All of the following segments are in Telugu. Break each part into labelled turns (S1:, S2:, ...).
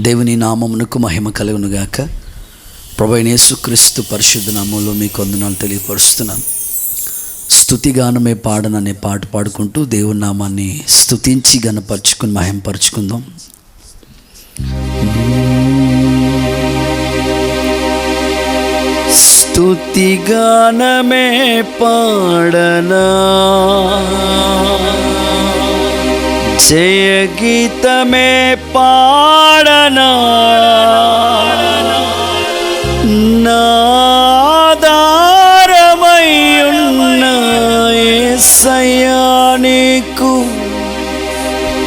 S1: దేవుని నామమునకు మహిమ కలుగును గాక. ప్రభువైన యేసుక్రీస్తు పరిశుద్ధ నామములో మీకు వందనాలు తెలియపరుస్తున్నాను. స్తుతిగానమే పాడననే పాట పాడుకుంటూ దేవుని నామాన్ని స్తుతించి గణపరుచుకుని మహిమపరుచుకుందాం. స్తుతిగానమే పాడనా, జయ గీతమే పాడనా, నాదారమయ్యున్న యేసయ్యా నీకు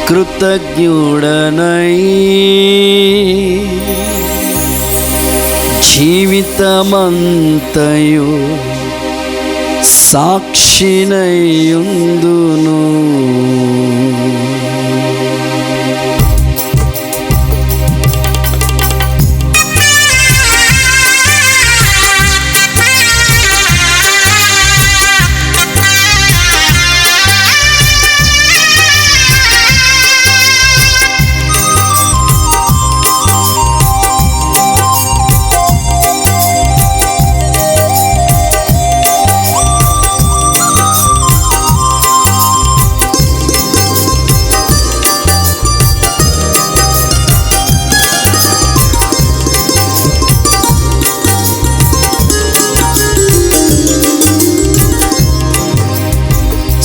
S1: కృతజ్ఞుడనై, జీవితమంతయు సాక్షినయ్యుందును.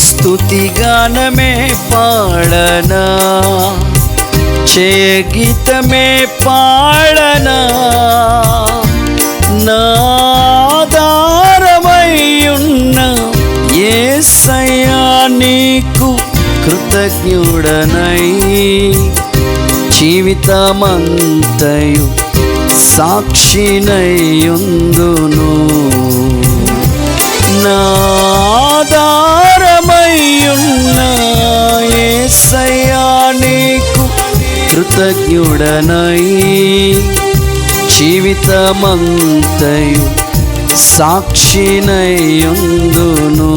S1: స్తుతిగానమే పాడనా, జయ గీతమే పాడనా, నాదారమయ్యున్న యేసయ్యా నీకు కృతజ్ఞుడనై, జీవితమంతయు సాక్షినయ్యుందును. నాదారమయ్యున్న యేసయ్యా నీకు కృతజ్ఞుడనై, జీవితమంతయు సాక్షినయ్యుందును.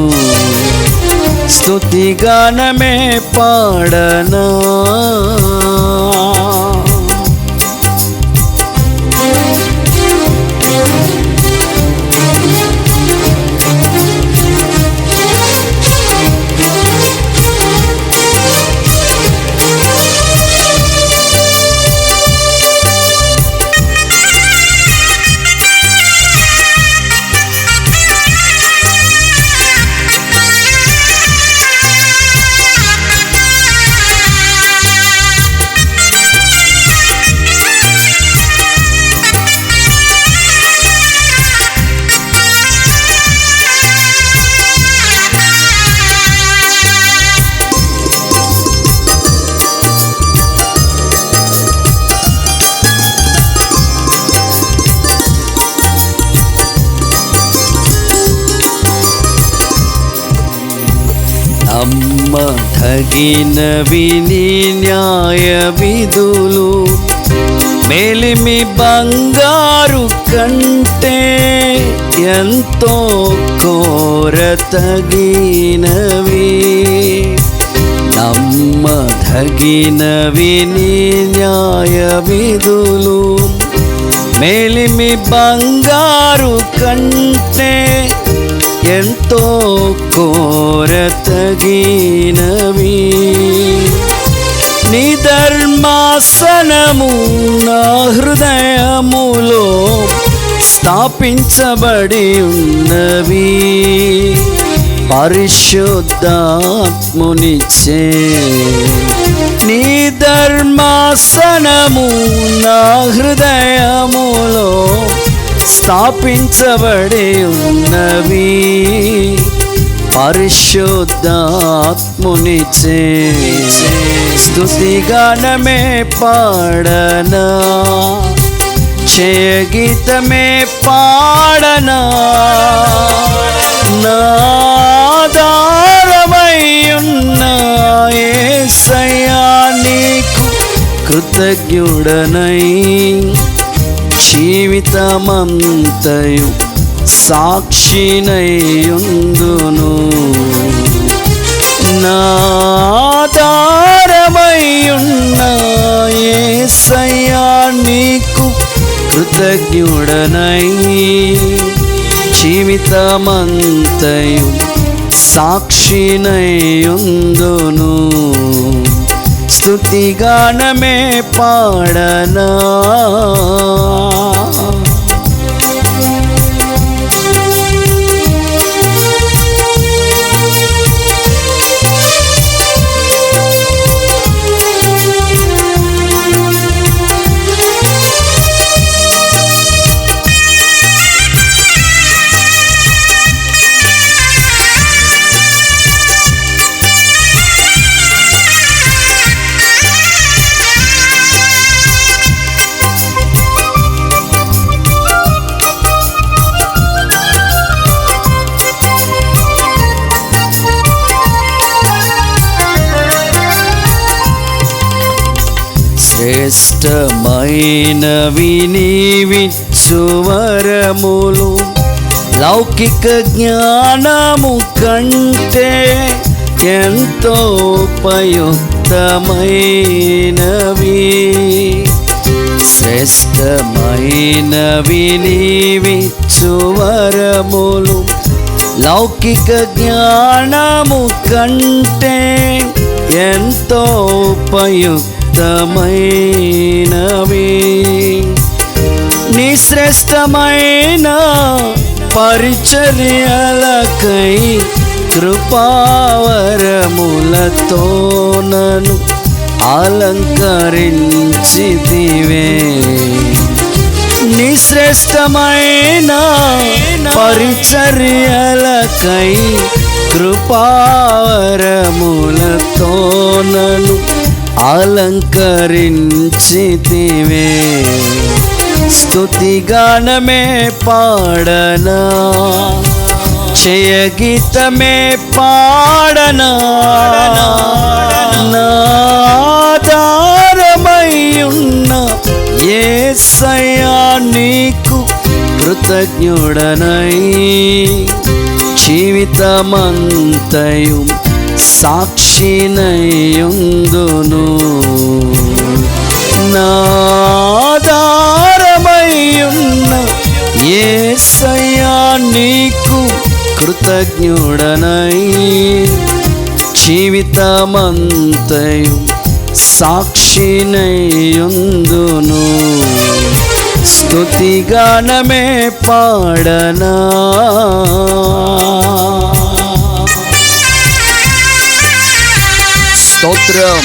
S1: స్తుతిగానమే పాడనా, నమ్మదగినవి నీ న్యాయ విధులు, మేలిమి బంగారు కంటే ఎంతో కోరతగినవి. నమ్మదగినవి నీ న్యాయ విధులు, మేలిమి బంగారు కంటే ఎంతో కోరతగినవి. నీ ధర్మాసనము నా హృదయములో స్థాపించబడి ఉన్నవి, పరిశుద్ధాత్మునిచే. నీ ధర్మాసనము నా హృదయములో స్థాపించబడి ఉన్నవి, పరిశుద్ధాత్మునిచే. స్తుతిగానమే పాడనా, జయ గీతమే పాడనా, నాదారమయ్యున్న యేసయ్యా నీకు కృతజ్ఞుడనై, జీవితమంతయు సాక్షినయ్యుందును. నాదారమయ్యున్న యేసయ్యా జీవితమంతయు సాక్షినయుందును, స్తుతిగానమే పాడనా. శ్రేష్టమైనవి నీవిచ్చు వరములు, లౌకిక జ్ఞానము కంటే ఎంతో ఉపయుక్తమైనవి. శ్రేష్టమైనవి నీవిచ్చు వరములు, లౌకిక జ్ఞానము కంటే ఎంతో ఉపయుక్తమైనవి. నీ శ్రేష్టమైన పరిచర్యలకై కృపావరములతో నన్ను అలంకరించితివే. నీ శ్రేష్టమైన పరిచర్యలకై కృపావరములతో నన్ను అలంకరించితివే. స్తుతిగానమే పాడనా, జయగీతమే పాడనా. నాధారమయ్యున్న యేసయ్యా నీకు కృతజ్ఞుడనై, జీవితమంతయు సాక్షినయుందును. నాధారమయ్యున్న యేసయ్యా నీకు కృతజ్ఞుడనై, జీవితమంతయు సాక్షినయుందును. స్తుతిగానమే పాడనా. స్తోత్రం.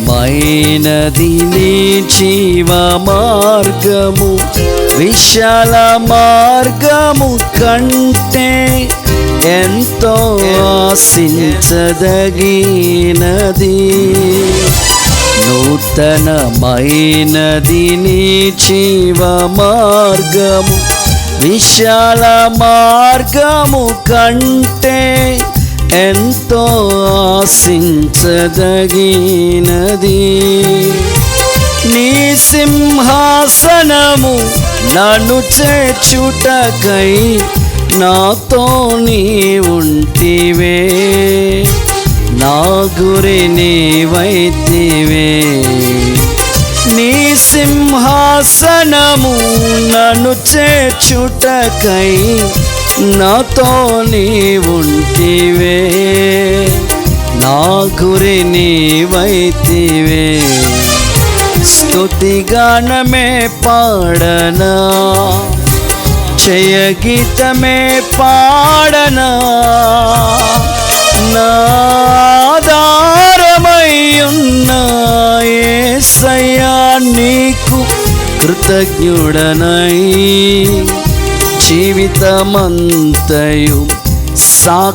S1: నూతనమైనది నీ జీవ మార్గము, విశాల మార్గము కంటే ఎంతో ఆశించదగినది. నూతనమైనది నీ జీవ మార్గము, విశాల మార్గము కంటే ఎంతో ఆశించదగినది. నీ సింహాసనము నన్ను చేర్చుటకై నాతో నీ ఉంటివే. నా గురి నీవైతివే. నీ సింహాసనము నన్ను చేర్చుటకై నాతో నీ ఉంటివే. నా గురి నీవైతివే. స్తుతిగానమే పాడనా, జయగీతమే పాడనా. నాధారమయ్యున్న యేసయ్యా నీకు కృతజ్ఞుడనై, జీవితమంతయు సాక్షినయుందును.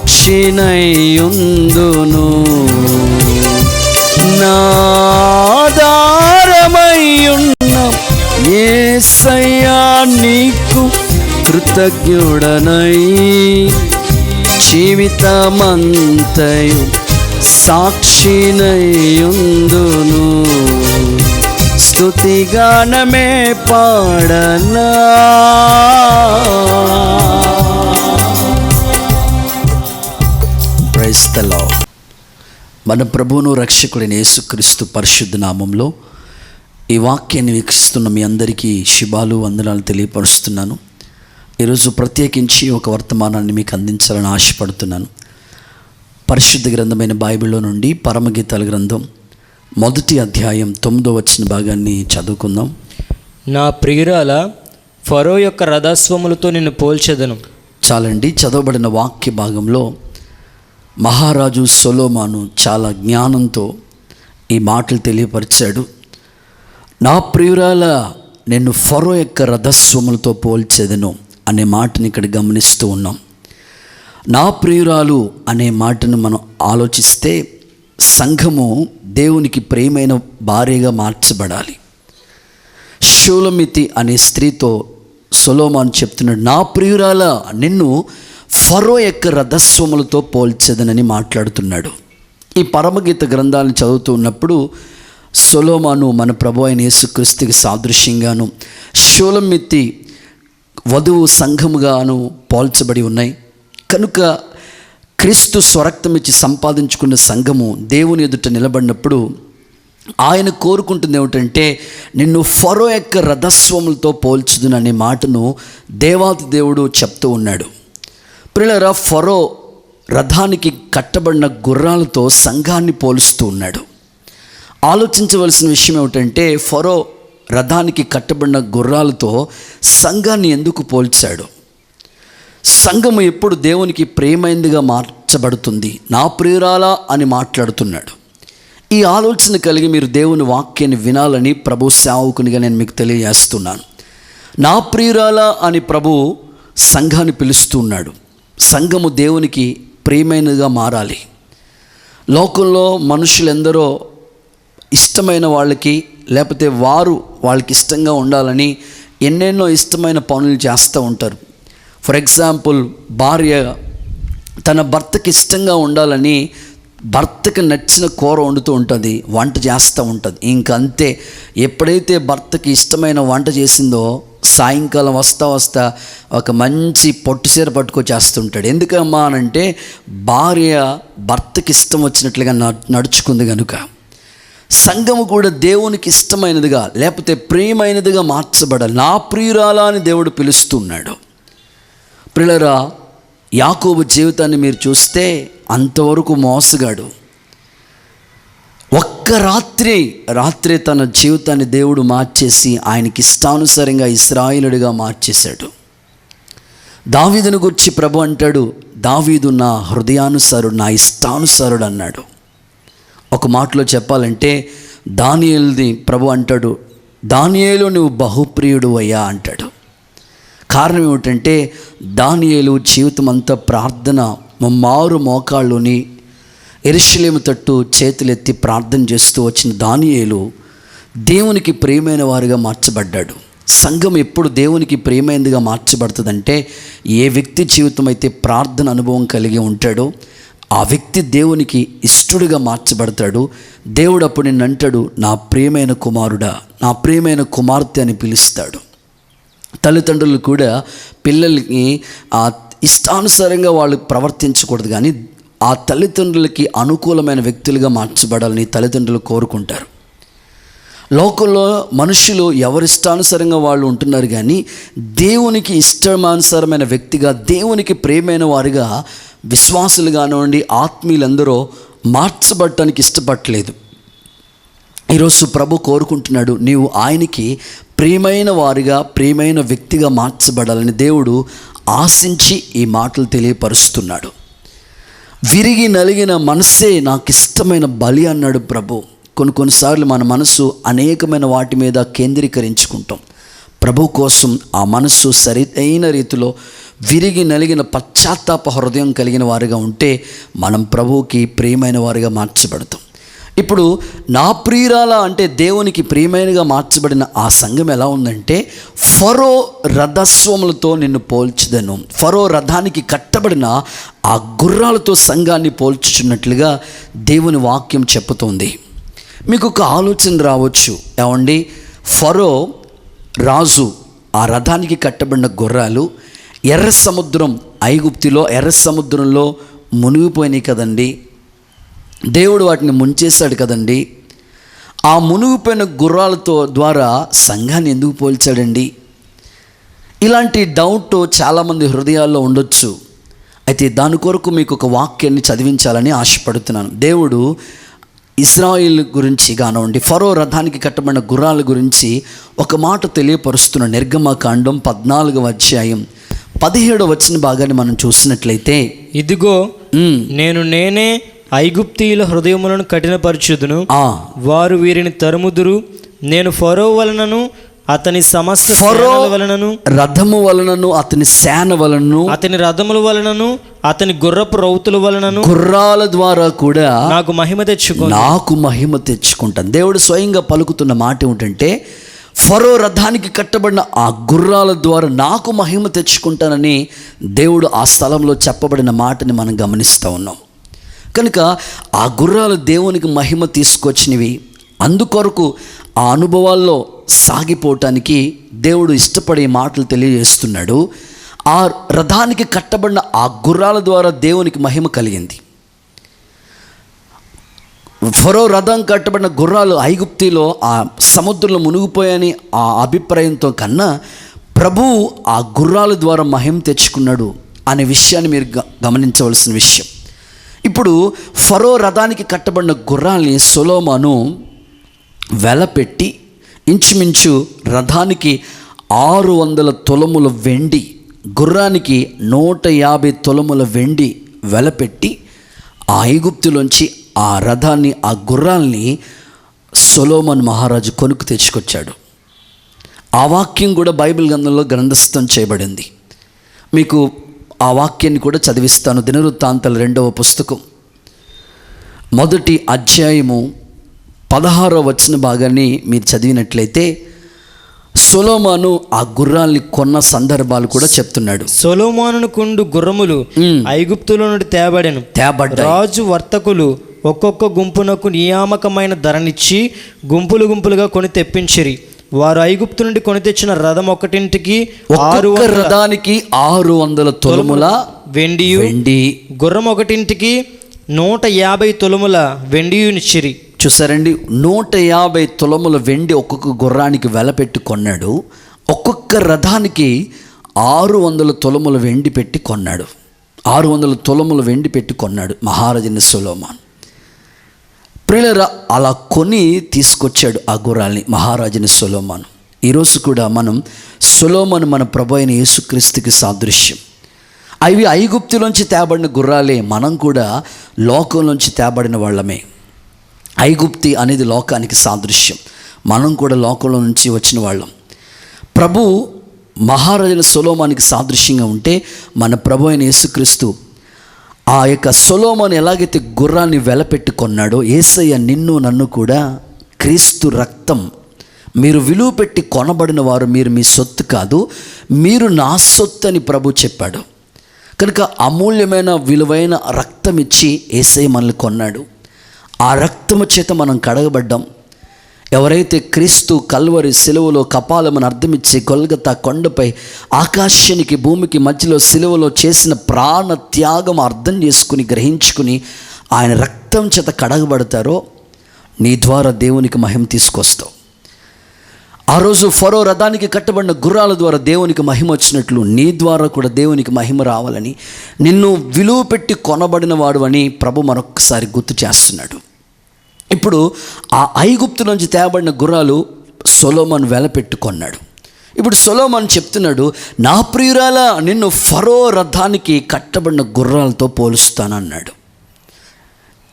S1: నాధారమయ్యున్న యేసయ్యా నీకు కృతజ్ఞుడనై జీవితమంతయు సాక్షినయుందును స్తుతిగానమే పాడనా. Praise the Lord. మన ప్రభువును రక్షకుడైన యేసుక్రీస్తు పరిశుద్ధ నామంలో ఈ వాక్యాన్ని వీక్షిస్తున్న మీ అందరికీ శుభాలు వందనాలు తెలియపరుస్తున్నాను. ఈరోజు ప్రత్యేకించి ఒక వర్తమానాన్ని మీకు అందించాలని ఆశపడుతున్నాను. పరిశుద్ధ గ్రంథమైన బైబిల్లో నుండి పరమగీతాల గ్రంథం 1వ అధ్యాయం 9వ వచన భాగాన్ని చదువుకుందాం.
S2: నా ప్రియురాల ఫరో యొక్క రథాస్వములతో నిన్ను పోల్చెదను.
S1: చాలండి. చదవబడిన వాక్య భాగంలో మహారాజు సొలొమోను చాలా జ్ఞానంతో ఈ మాటలు తెలియపరిచాడు. నా ప్రియురాల నిన్ను ఫరో యొక్క రథస్వములతో పోల్చెదను అనే మాటని ఇక్కడ గమనిస్తూ ఉన్నాం. నా ప్రియురాలు అనే మాటను మనం ఆలోచిస్తే సంఘము దేవునికి ప్రియమైన భార్యగా మార్చబడాలి. షూలమితి అనే స్త్రీతో సొలొమోను చెప్తున్నాడు, నా ప్రియురాల నిన్ను ఫరో యొక్క రథస్వములతో పోల్చెదనని మాట్లాడుతున్నాడు. ఈ పరమగీత గ్రంథాలను చదువుతూ ఉన్నప్పుడు సొలొమోను మన ప్రభు అయిన యేసుక్రీస్తుకి సాదృశ్యంగాను, షూలమితి వధువు సంఘముగాను పోల్చబడి ఉన్నాయి. కనుక క్రీస్తు స్వరక్తమిచ్చి సంపాదించుకున్న సంఘము దేవుని ఎదుట నిలబడినప్పుడు ఆయన కోరుకుంటుంది ఏమిటంటే, నిన్ను ఫరో యొక్క రథస్వములతో పోల్చుదుననే మాటను దేవాది దేవుడు చెప్తూ ఉన్నాడు. ప్రియులారా, ఫరో రథానికి కట్టబడిన గుర్రాలతో సంఘాన్ని పోలుస్తూ ఉన్నాడు. ఆలోచించవలసిన విషయం ఏమిటంటే, ఫరో రథానికి కట్టబడిన గుర్రాలతో సంఘాన్ని ఎందుకు పోల్చాడు? సంఘము ఎప్పుడు దేవునికి ప్రియమైనదిగా మార్చబడుతుంది? నా ప్రియురాలా అని మాట్లాడుతున్నాడు. ఈ ఆలోచన కలిగి మీరు దేవుని వాక్యాన్ని వినాలని ప్రభు సేవకునిగా నేను మీకు తెలియజేస్తున్నాను. నా ప్రియురాలా అని ప్రభు సంఘాన్ని పిలుస్తున్నాడు. సంఘము దేవునికి ప్రియమైనదిగా మారాలి. లోకంలో మనుషులెందరో ఇష్టమైన వాళ్ళకి, లేకపోతే వాళ్ళకి ఇష్టంగా ఉండాలని ఎన్నెన్నో ఇష్టమైన పనులు చేస్తూ ఉంటారు. ఫర్ ఎగ్జాంపుల్, భార్య తన భర్తకి ఇష్టంగా ఉండాలని భర్తకి నచ్చిన కూర వండుతూ ఉంటుంది, వంట చేస్తూ ఉంటుంది. ఇంకంతే, ఎప్పుడైతే భర్తకి ఇష్టమైన వంట చేసిందో సాయంకాలం వస్తా ఒక మంచి పొట్టు చీర పట్టుకొచ్చేస్తుంటాడు. ఎందుకమ్మా అనంటే భార్య భర్తకి ఇష్టం వచ్చినట్లుగా నడుచుకుంది కనుక. సంఘము కూడా దేవునికి ఇష్టమైనదిగా, లేకపోతే ప్రియమైనదిగా మార్చబడాలి. నా ప్రియురాలా అని దేవుడు పిలుస్తున్నాడు. ప్రియులారా, యాకోబు జీవితాన్ని మీరు చూస్తే అంతవరకు మోసగాడు. ఒక్క రాత్రే తన జీవితాన్ని దేవుడు మార్చేసి ఆయనకి ఇష్టానుసారంగా ఇశ్రాయేలుడిగా మార్చేశాడు. దావీదును గురించి ప్రభు అంటాడు, దావీదు నా హృదయానుసారుడు, నా ఇష్టానుసారుడు అన్నాడు. ఒక మాటలో చెప్పాలంటే దానియేలుని ప్రభు అంటాడు, దానియేలు నువ్వు బహుప్రియుడు అయ్యా అంటాడు. కారణం ఏమిటంటే దానియేలు జీవితం అంతా ప్రార్థన, ముమ్మారు మోకాళ్ళుని యెరూషలేము తట్టు చేతులెత్తి ప్రార్థన చేస్తూ వచ్చిన దానియేలు దేవునికి ప్రియమైన వారిగా మార్చబడ్డాడు. సంఘం ఎప్పుడు దేవునికి ప్రియమైనదిగా మార్చబడుతుందంటే, ఏ వ్యక్తి జీవితం అయితే ప్రార్థన అనుభవం కలిగి ఉంటాడో ఆ వ్యక్తి దేవునికి ఇష్టడుగా మార్చబడతాడు. దేవుడు అప్పుడు నిన్ను అంటాడు, నా ప్రియమైన కుమారుడా, నా ప్రియమైన కుమార్తె అని పిలుస్తాడు. తల్లిదండ్రులు కూడా పిల్లలకి ఆ ఇష్టానుసారంగా వాళ్ళు ప్రవర్తించకూడదు, కానీ ఆ తల్లిదండ్రులకి అనుకూలమైన వ్యక్తులుగా మార్చబడాలని తల్లిదండ్రులు కోరుకుంటారు. లోకంలో మనుషులు ఎవరిష్టానుసారంగా వాళ్ళు ఉంటున్నారు, కానీ దేవునికి ఇష్టానుసారమైన వ్యక్తిగా, దేవునికి ప్రియమైన వారిగా విశ్వాసులు కానివ్వండి, ఆత్మీయులందరూ మార్చబడటానికి ఇష్టపడలేదు. ఈరోజు ప్రభు కోరుకుంటున్నాడు, నీవు ఆయనకి ప్రియమైన వారిగా, ప్రియమైన వ్యక్తిగా మార్చబడాలని దేవుడు ఆశించి ఈ మాటలు తెలియపరుస్తున్నాడు. విరిగి నలిగిన మనస్సే నాకు ఇష్టమైన బలి అన్నాడు ప్రభు. కొన్నిసార్లు మన మనసు అనేకమైన వాటి మీద కేంద్రీకరించుకుంటాం. ప్రభు కోసం ఆ మనస్సు సరైన రీతిలో విరిగి నలిగిన పశ్చాత్తాప హృదయం కలిగిన వారిగా ఉంటే మనం ప్రభువుకి ప్రియమైన వారిగా మార్చబడతాం. ఇప్పుడు నా ప్రియురాల అంటే దేవునికి ప్రియమైనగా మార్చబడిన ఆ సంఘం ఎలా ఉందంటే, ఫరో రథస్వములతో నిన్ను పోల్చుదను. ఫరో రథానికి కట్టబడిన ఆ గుర్రాలతో సంఘాన్ని పోల్చుచున్నట్లుగా దేవుని వాక్యం చెప్పుతోంది. మీకు ఒక ఆలోచన రావచ్చు, ఏమండి ఫరో రాజు ఆ రథానికి కట్టబడిన గుర్రాలు ఎర్ర సముద్రం, ఐగుప్తిలో ఎర్ర సముద్రంలో మునిగిపోయినాయి కదండి, దేవుడు వాటిని ముంచేశాడు కదండి. ఆ మునిగిపోయిన గుర్రాలతో ద్వారా సంఘాన్ని ఎందుకు పోల్చాడండి? ఇలాంటి డౌట్ చాలామంది హృదయాల్లో ఉండొచ్చు. అయితే దాని కొరకు మీకు ఒక వాక్యాన్ని చదివించాలని ఆశపడుతున్నాను. దేవుడు ఇశ్రాయేలు గురించి కానివ్వండి, ఫరో రథానికి కట్టబడిన గుర్రాల గురించి ఒక మాట తెలియపరుస్తున్నాడు. నిర్గమకాండం 14వ అధ్యాయం 17వ వచన భాగాన్ని మనం చూసినట్లయితే, ఇదిగో నేనే ఐగుప్తీయుల హృదయములను కఠినపరచుదును, వారు వీరిని తరుముదురు. నేను ఫరో వలనను అతని సమస్త సేనల వలనను, రథము వలనను అతని సేన వలనను, అతని రథముల వలనను అతని గుర్రపు రౌతుల వలనను, గుర్రాల ద్వారా కూడా నాకు మహిమ తెచ్చుకుంటాను. దేవుడు స్వయంగా పలుకుతున్న మాట ఏమిటంటే, ఫరో రథానికి కట్టబడిన ఆ గుర్రాల ద్వారా నాకు మహిమ తెచ్చుకుంటానని దేవుడు ఆ స్థలంలో చెప్పబడిన మాటని మనం గమనిస్తూ ఉన్నాం. కనుక ఆ గుర్రాలు దేవునికి మహిమ తీసుకొచ్చినవి. అందుకొరకు ఆ అనుభవాల్లో సాగిపోవటానికి దేవుడు ఇష్టపడే మాటలు తెలియజేస్తున్నాడు. ఆ రథానికి కట్టబడిన ఆ గుర్రాల ద్వారా దేవునికి మహిమ కలిగింది. ఫరో రథం కట్టబడిన గుర్రాలు ఐగుప్తిలో ఆ సముద్రంలో మునిగిపోయాని ఆ అభిప్రాయంతో కన్నా ప్రభువు ఆ గుర్రాల ద్వారా మహిమ తెచ్చుకున్నాడు అనే విషయాన్ని మీరు గమనించవలసిన విషయం. ఇప్పుడు ఫరో రథానికి కట్టబడిన గుర్రాల్ని సొలొమోను వెలపెట్టి ఇంచుమించు రథానికి 600 తులముల వెండి, గుర్రానికి 150 తులముల వెండి వెలపెట్టి ఆ ఐగుప్తులోంచి ఆ రథాన్ని, ఆ గుర్రాల్ని సొలొమోను మహారాజు కొనుక్కు తెచ్చుకొచ్చాడు. ఆ వాక్యం కూడా బైబిల్ గ్రంథంలో గ్రంథస్థం చేయబడింది. మీకు ఆ వాక్యాన్ని కూడా చదివిస్తాను. దినవృత్తాంతాల 2వ పుస్తకం 1వ అధ్యాయము 16వ వచన భాగాన్ని మీరు చదివినట్లయితే, సొలొమోను ఆ గుర్రాల్ని కొన్న సందర్భాలు కూడా చెప్తున్నాడు.
S2: సొలొమోను కుండు గుర్రములు ఐగుప్తులో నుండి తేబడ్డాయి. రాజు వర్తకులు ఒక్కొక్క గుంపునకు నియామకమైన ధరనిచ్చి గుంపులుగా కొని తెప్పించిరి. వారు ఐగుప్తు నుండి కొని తెచ్చిన రథం ఒకటింటికి
S1: రథానికి 600 తులముల వెండి,
S2: గుర్రం ఒకటింటికి 150 తులముల వెండినిచ్చిరి.
S1: చూసారండి, 150 తులముల వెండి ఒక్కొక్క గుర్రానికి వెలపెట్టి కొన్నాడు. ఒక్కొక్క రథానికి 600 తులముల వెండి పెట్టి కొన్నాడు. 600 తులముల వెండి పెట్టి కొన్నాడు మహారాజు సొలొమోను. ప్రియులారా, అలా కొని తీసుకొచ్చాడు ఆ గుర్రాల్ని మహారాజుని సొలొమోను. ఈరోజు కూడా మనం సొలొమోను మన ప్రభు అయిన యేసుక్రీస్తుకి సాదృశ్యం. అవి ఐగుప్తులోంచి తేబడిన గుర్రాలే. మనం కూడా లోకంలోంచి తేబడిన వాళ్ళమే. ఐగుప్తి అనేది లోకానికి సాదృశ్యం. మనం కూడా లోకంలో నుంచి వచ్చిన వాళ్ళం. ప్రభు మహారాజుల సొలొమోనుకి సాదృశ్యంగా ఉంటే, మన ప్రభు అయిన యేసుక్రీస్తు ఆ యొక్క సొలొమోను ఎలాగైతే గుర్రాన్ని వెలపెట్టి కొన్నాడో, యేసయ్య నిన్ను నన్ను కూడా క్రీస్తు రక్తం, మీరు విలువ పెట్టి కొనబడిన వారు, మీరు మీ సొత్తు కాదు, మీరు నా సొత్తు అని ప్రభు చెప్పాడు. కనుక అమూల్యమైన విలువైన రక్తం ఇచ్చి యేసయ్య మనల్ని కొన్నాడు. ఆ రక్తము చేత మనం కడగబడ్డాం. ఎవరైతే క్రీస్తు కల్వరి సిలువలో కపాలమని అర్థమిచ్చి గొల్గతా కొండపై ఆకాశానికి భూమికి మధ్యలో సిలువలో చేసిన ప్రాణ త్యాగం అర్థం చేసుకుని గ్రహించుకుని ఆయన రక్తం చేత కడగబడతారో, నీ ద్వారా దేవునికి మహిమ తీసుకొస్తావు. ఆ రోజు ఫరో రథానికి కట్టబడిన గుర్రాల ద్వారా దేవునికి మహిమ వచ్చినట్లు నీ ద్వారా కూడా దేవునికి మహిమ రావాలని, నిన్ను విలువ పెట్టి కొనబడిన వాడు అని ప్రభు మరొకసారి గుర్తు చేస్తున్నాడు. ఇప్పుడు ఆ ఐగుప్తు నుంచి తేబడిన గుర్రాలు సొలొమోను వెలపెట్టుకొన్నాడు. ఇప్పుడు సొలొమోను చెప్తున్నాడు, నా ప్రియురాలా, నిన్ను ఫరో రథానికి కట్టబడిన గుర్రాలతో పోలుస్తానన్నాడు.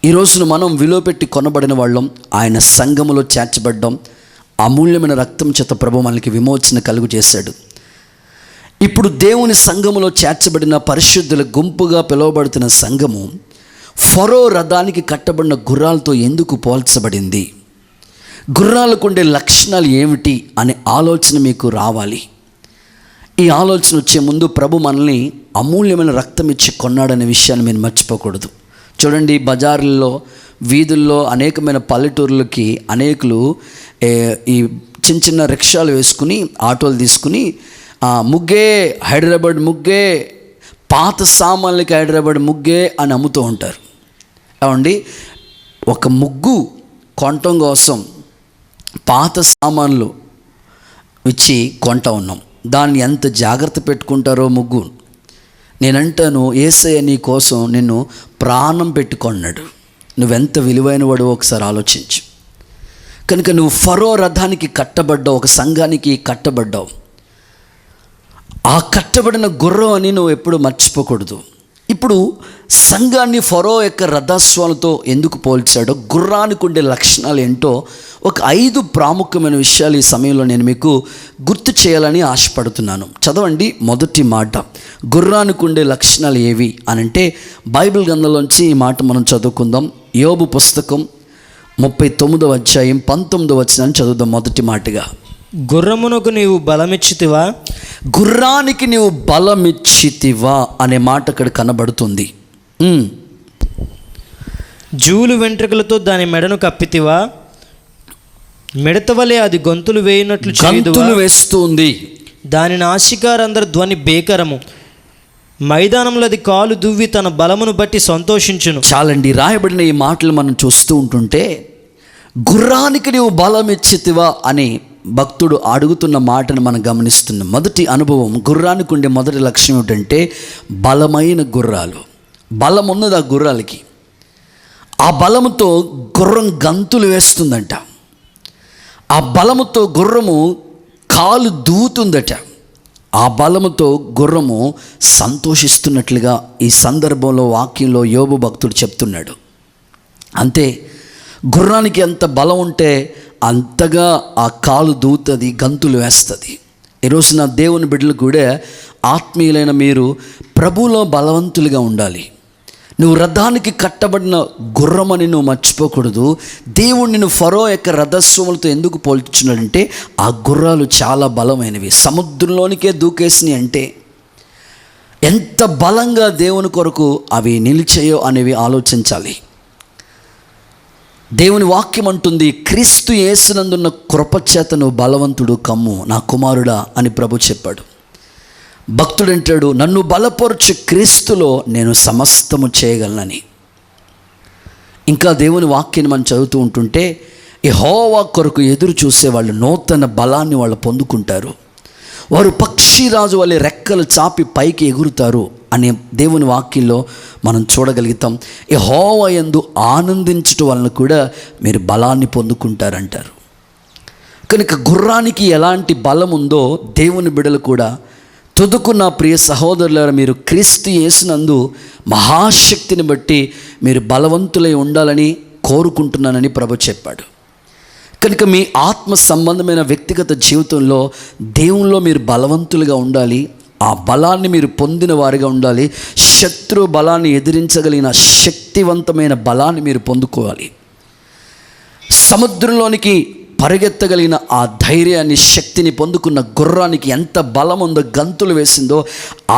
S1: ఈ రోజున మనం విలువ పెట్టి కొనబడిన వాళ్ళం, ఆయన సంఘములో చేర్చబడ్డాం. అమూల్యమైన రక్తం చేత ప్రభు మనకి విమోచన కలుగు చేశాడు. ఇప్పుడు దేవుని సంఘములో చేర్చబడిన పరిశుద్ధుల గుంపుగా పిలువబడుతున్న సంఘము ఫరో రథానికి కట్టబడిన గుర్రాలతో ఎందుకు పోల్చబడింది? గుర్రాలకు ఉండే లక్షణాలు ఏమిటి అనే ఆలోచన మీకు రావాలి. ఈ ఆలోచన వచ్చే ముందు ప్రభు మనల్ని అమూల్యమైన రక్తం ఇచ్చి కొన్నాడనే విషయాన్ని మీరు మర్చిపోకూడదు. చూడండి, బజార్లలో, వీధుల్లో, అనేకమైన పల్లెటూర్లకి అనేకులు ఈ చిన్న చిన్న రిక్షాలు వేసుకుని, ఆటోలు తీసుకుని ముగ్గే, హైదరాబాద్ ముగ్గే, పాత సామాన్లకి హైదరాబాద్ ముగ్గే అని అమ్ముతూ ఉంటారు. ఏమండి, ఒక ముగ్గు కొనటం కోసం పాత సామాన్లు ఇచ్చి కొంటా ఉన్నాం. దాన్ని ఎంత జాగ్రత్త పెట్టుకుంటారో ముగ్గు. నేనంటాను, యేసయ్య నీ కోసం నిన్ను ప్రాణం పెట్టుకున్నాడు. నువ్వెంత విలువైన వాడో ఒకసారి ఆలోచించు. కనుక నువ్వు ఫరో రథానికి కట్టబడ్డావు, ఒక సంఘానికి కట్టబడ్డావు. ఆ కట్టబడిన గుర్రం అని నువ్వు ఎప్పుడు మర్చిపోకూడదు. ఇప్పుడు సంఘాన్ని ఫరో యొక్క రథస్వాలతో ఎందుకు పోల్చాడో, గుర్రానికి ఉండే లక్షణాలు ఏంటో ఒక 5 ప్రాముఖ్యమైన విషయాలు ఈ సమయంలో నేను మీకు గుర్తు చేయాలని ఆశపడుతున్నాను. చదవండి. మొదటి మాట, గుర్రానికి ఉండే లక్షణాలు ఏవి అనంటే బైబిల్ గ్రంథంలోంచి ఈ మాట మనం చదువుకుందాం. యోబు పుస్తకం 39వ అధ్యాయం 19వ వచనాన్ని చదువుదాం. మొదటి మాటగా,
S2: గుర్రమునకు నీవు బలమిచ్చితివా,
S1: గుర్రానికి నీవు బలమిచ్చితివా అనే మాట అక్కడ కనబడుతుంది.
S2: జూలు వెంట్రుకలతో దాని మెడను కప్పితివా, మిడత వలె అది గొంతులు వేయినట్లు
S1: గంతులు వేస్తుంది.
S2: దాని నాసికారందరి ధ్వని బేకరము, మైదానంలో అది కాలు దువ్వి తన బలమును బట్టి సంతోషించును.
S1: చాలండి, రాయబడిన ఈ మాటలు మనం చూస్తూ ఉంటుంటే గుర్రానికి నీవు బలం ఇచ్చితివా అని భక్తుడు అడుగుతున్న మాటను మనం గమనిస్తున్నాం. మొదటి అనుభవం, గుర్రానికి ఉండే మొదటి లక్ష్యం ఏమిటంటే బలమైన గుర్రాలు. బలం ఉన్నది ఆ గుర్రాలకి. ఆ బలముతో గుర్రం గంతులు వేస్తుందంట. ఆ బలముతో గుర్రము కాలు దూతుందట. ఆ బలముతో గుర్రము సంతోషిస్తున్నట్లుగా ఈ సందర్భంలో వాక్యంలో యోబు భక్తుడు చెప్తున్నాడు. అంతే, గుర్రానికి ఎంత బలం ఉంటే అంతగా ఆ కాలు దూతుంది, గంతులు వేస్తుంది. ఈరోజు నా దేవుని బిడ్డలు కూడా, ఆత్మీయులైన మీరు ప్రభువులో బలవంతులుగా ఉండాలి. నువ్వు రథానికి కట్టబడిన గుర్రమని నువ్వు మర్చిపోకూడదు. దేవుడు నిన్ను ఫరో యొక్క రథస్వాములతో ఎందుకు పోల్చున్నాడంటే ఆ గుర్రాలు చాలా బలమైనవి. సముద్రంలోనికే దూకేసినాయి అంటే ఎంత బలంగా దేవుని కొరకు అవి నిలిచాయో అనేవి ఆలోచించాలి. దేవుని వాక్యం అంటుంది, క్రీస్తు యేసునందున్న కృపచేత నువ్వు బలవంతుడు కమ్ము నా కుమారుడా అని ప్రభు చెప్పాడు. భక్తుడు అంటాడు, నన్ను బలపరచు క్రీస్తులో నేను సమస్తము చేయగలనని. ఇంకా దేవుని వాక్యాన్ని మనం చదువుతూ ఉంటుంటే, యెహోవా కొరకు ఎదురు చూసే వాళ్ళు నూతన బలాన్ని వాళ్ళు పొందుకుంటారు. వారు పక్షిరాజు వలె రెక్కలు చాపి పైకి ఎగురుతారు అనే దేవుని వాక్యంలో మనం చూడగలుగుతాం. యెహోవా యందు ఆనందించటం వలన కూడా మీరు బలాన్ని పొందుకుంటారంటారు. కనుక గుర్రానికి ఎలాంటి బలం ఉందో దేవుని బిడ్డలు కూడా తుదుకున్న ప్రియ సహోదరులారా, మీరు క్రీస్తు యేసునందు మహాశక్తిని బట్టి మీరు బలవంతులై ఉండాలని కోరుకుంటున్నానని ప్రభు చెప్పాడు. కనుక మీ ఆత్మ సంబంధమైన వ్యక్తిగత జీవితంలో దేవునిలో మీరు బలవంతులుగా ఉండాలి. ఆ బలాన్ని మీరు పొందిన వారిగా ఉండాలి. శత్రు బలాన్ని ఎదిరించగలిగిన శక్తివంతమైన బలాన్ని మీరు పొందుకోవాలి. సముద్రంలోనికి పరిగెత్తగలిగిన ఆ ధైర్యాన్ని, శక్తిని పొందుకున్న గుర్రానికి ఎంత బలం ఉందో, గంతులు వేసిందో,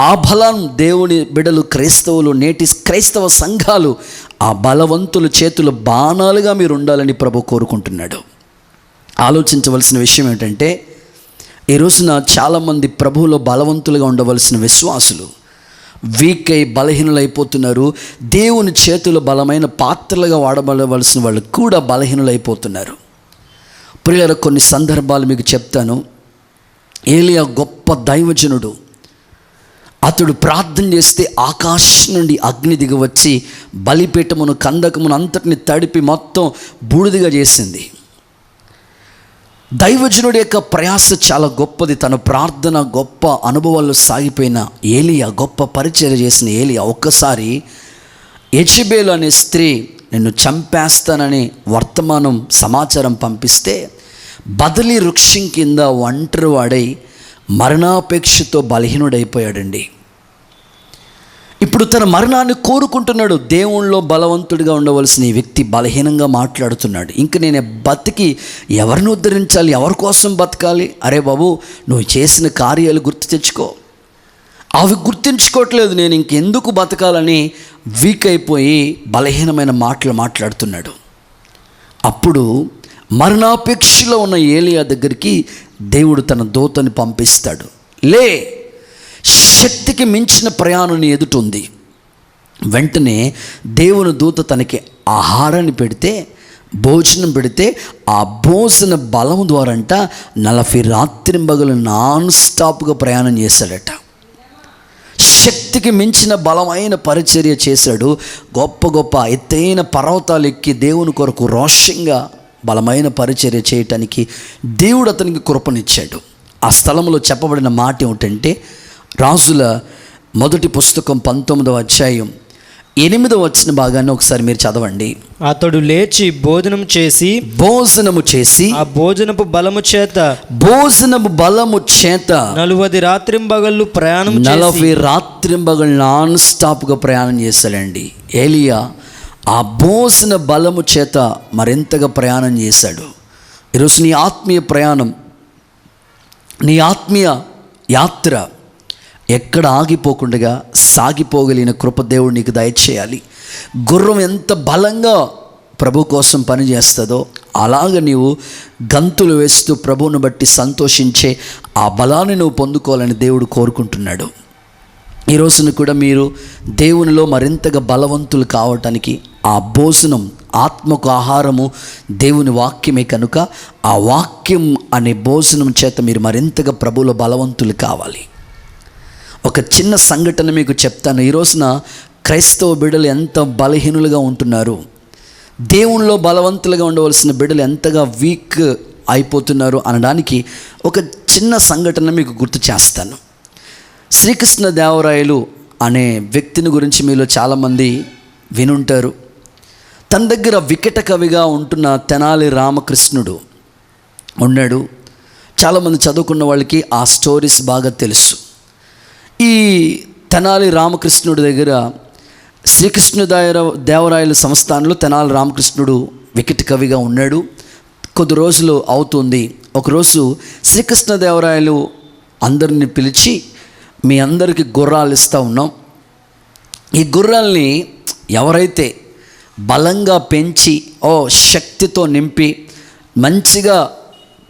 S1: ఆ బలం దేవుని బిడలు, క్రైస్తవులు, నేటి క్రైస్తవ సంఘాలు ఆ బలవంతుల చేతులు బాణాలుగా మీరు ఉండాలని ప్రభు కోరుకుంటున్నాడు. ఆలోచించవలసిన విషయం ఏంటంటే, ఈ రోజున చాలామంది ప్రభువులో బలవంతులుగా ఉండవలసిన విశ్వాసులు వీక్ అయి బలహీనులైపోతున్నారు. దేవుని చేతులు బలమైన పాత్రలుగా వాడబడవలసిన వాళ్ళు కూడా బలహీనులైపోతున్నారు. ప్రియులారా, కొన్ని సందర్భాలు మీకు చెప్తాను. ఏలియా గొప్ప దైవజనుడు. అతడు ప్రార్థన చేస్తే ఆకాశం నుండి అగ్ని దిగివచ్చి బలిపీఠమును, కందకమును అంతటిని తడిపి మొత్తం బూడిదిగా చేసింది. దైవజనుడి యొక్క ప్రయాస చాలా గొప్పది. తన ప్రార్థన గొప్ప అనుభవాల్లో సాగిపోయిన ఏలియా, గొప్ప పరిచర్య చేసిన ఏలియా ఒక్కసారి యెజబెలు అనే స్త్రీ నిన్ను చంపేస్తానని వర్తమానం, సమాచారం పంపిస్తే బదలి వృక్షం కింద ఒంటరి వాడై మరణాపేక్షతో బలహీనుడైపోయాడండి. ఇప్పుడు ఇప్పుడు తన మరణాన్ని కోరుకుంటున్నాడు. దేవునిలో బలవంతుడిగా ఉండవలసిన ఈ వ్యక్తి బలహీనంగా మాట్లాడుతున్నాడు. ఇంక నేను బతికి ఎవరిని ఉద్ధరించాలి, ఎవరి కోసం బతకాలి? అరే బాబు, నువ్వు చేసిన కార్యాలు గుర్తు తెచ్చుకో. అవి గుర్తించుకోవట్లేదు. నేను ఇంకెందుకు బతకాలని వీక్ అయిపోయి బలహీనమైన మాటలు మాట్లాడుతున్నాడు. అప్పుడు మరణాపేక్షలో ఉన్న ఏలియా దగ్గరికి దేవుడు తన దూతని పంపిస్తాడు. లే, శక్తికి మించిన ప్రయాణం నీ ఎదుట ఉంది. వెంటనే దేవుని దూత తనకి ఆహారాన్ని పెడితే, భోజనం పెడితే, ఆ భోజన బలం ద్వారంట 40 రాత్రింబగలు నాన్ స్టాప్గా ప్రయాణం చేశాడట. శక్తికి మించిన బలమైన పరిచర్య చేశాడు. గొప్ప గొప్ప ఎత్తైన పర్వతాలు ఎక్కి దేవుని కొరకు రోషంగా బలమైన పరిచర్య చేయటానికి దేవుడు అతనికి కృపనిచ్చాడు. ఆ స్థలంలో చెప్పబడిన మాట ఏమిటంటే, రాజుల మొదటి పుస్తకం 19వ అధ్యాయం 8వ వచన భాగాన్ని ఒకసారి మీరు చదవండి.
S2: అతడు లేచి భోజనము చేసి ఆ భోజనపు బలము చేత 40 రాత్రింబగళ్ళు ప్రయాణం
S1: 40 రాత్రింబగళ్ళు నాన్ స్టాప్గా ప్రయాణం చేశాడండి ఏలియా. ఆ భోజన బలము చేత మరింతగా ప్రయాణం చేశాడు. ఈరోజు నీ ఆత్మీయ ప్రయాణం, నీ ఆత్మీయ యాత్ర ఎక్కడ ఆగిపోకుండా సాగిపోగలిగిన కృప దేవుడు నీకు దయచేయాలి. గుర్రం ఎంత బలంగా ప్రభు కోసం పనిచేస్తుందో అలాగ నీవు గంతులు వేస్తూ ప్రభువును బట్టి సంతోషించే ఆ బలాన్ని నువ్వు పొందుకోవాలని దేవుడు కోరుకుంటున్నాడు. ఈ రోజున కూడా మీరు దేవునిలో మరింతగా బలవంతులు కావటానికి ఆ భోజనం, ఆత్మకు ఆహారము దేవుని వాక్యమే కనుక ఆ వాక్యం అనే భోజనం చేత మీరు మరింతగా ప్రభువులో బలవంతులు కావాలి. ఒక చిన్న సంఘటన మీకు చెప్తాను. ఈ రోజున క్రైస్తవ బిడ్డలు ఎంత బలహీనులుగా ఉంటున్నారు, దేవునిలో బలవంతులుగా ఉండవలసిన బిడ్డలు ఎంతగా వీక్ అయిపోతున్నారు అనడానికి ఒక చిన్న సంఘటన మీకు గుర్తు చేస్తాను. శ్రీకృష్ణదేవరాయలు అనే వ్యక్తిని గురించి మీలో చాలామంది వినుంటారు. తన దగ్గర వికట కవిగా ఉంటున్న తెనాలి రామకృష్ణుడు ఉన్నాడు. చాలామంది చదువుకున్న వాళ్ళకి ఆ స్టోరీస్ బాగా తెలుసు. ఈ తెనాలి రామకృష్ణుడి దగ్గర శ్రీకృష్ణదేవరాయల సంస్థానంలో తెనాలి రామకృష్ణుడు వికట కవిగా ఉన్నాడు. కొద్ది రోజులు అవుతుంది. ఒకరోజు శ్రీకృష్ణదేవరాయలు అందరిని పిలిచి, మీ అందరికీ గుర్రాలు ఇస్తూ ఉన్నాం. ఈ గుర్రాల్ని ఎవరైతే బలంగా పెంచి శక్తితో నింపి మంచిగా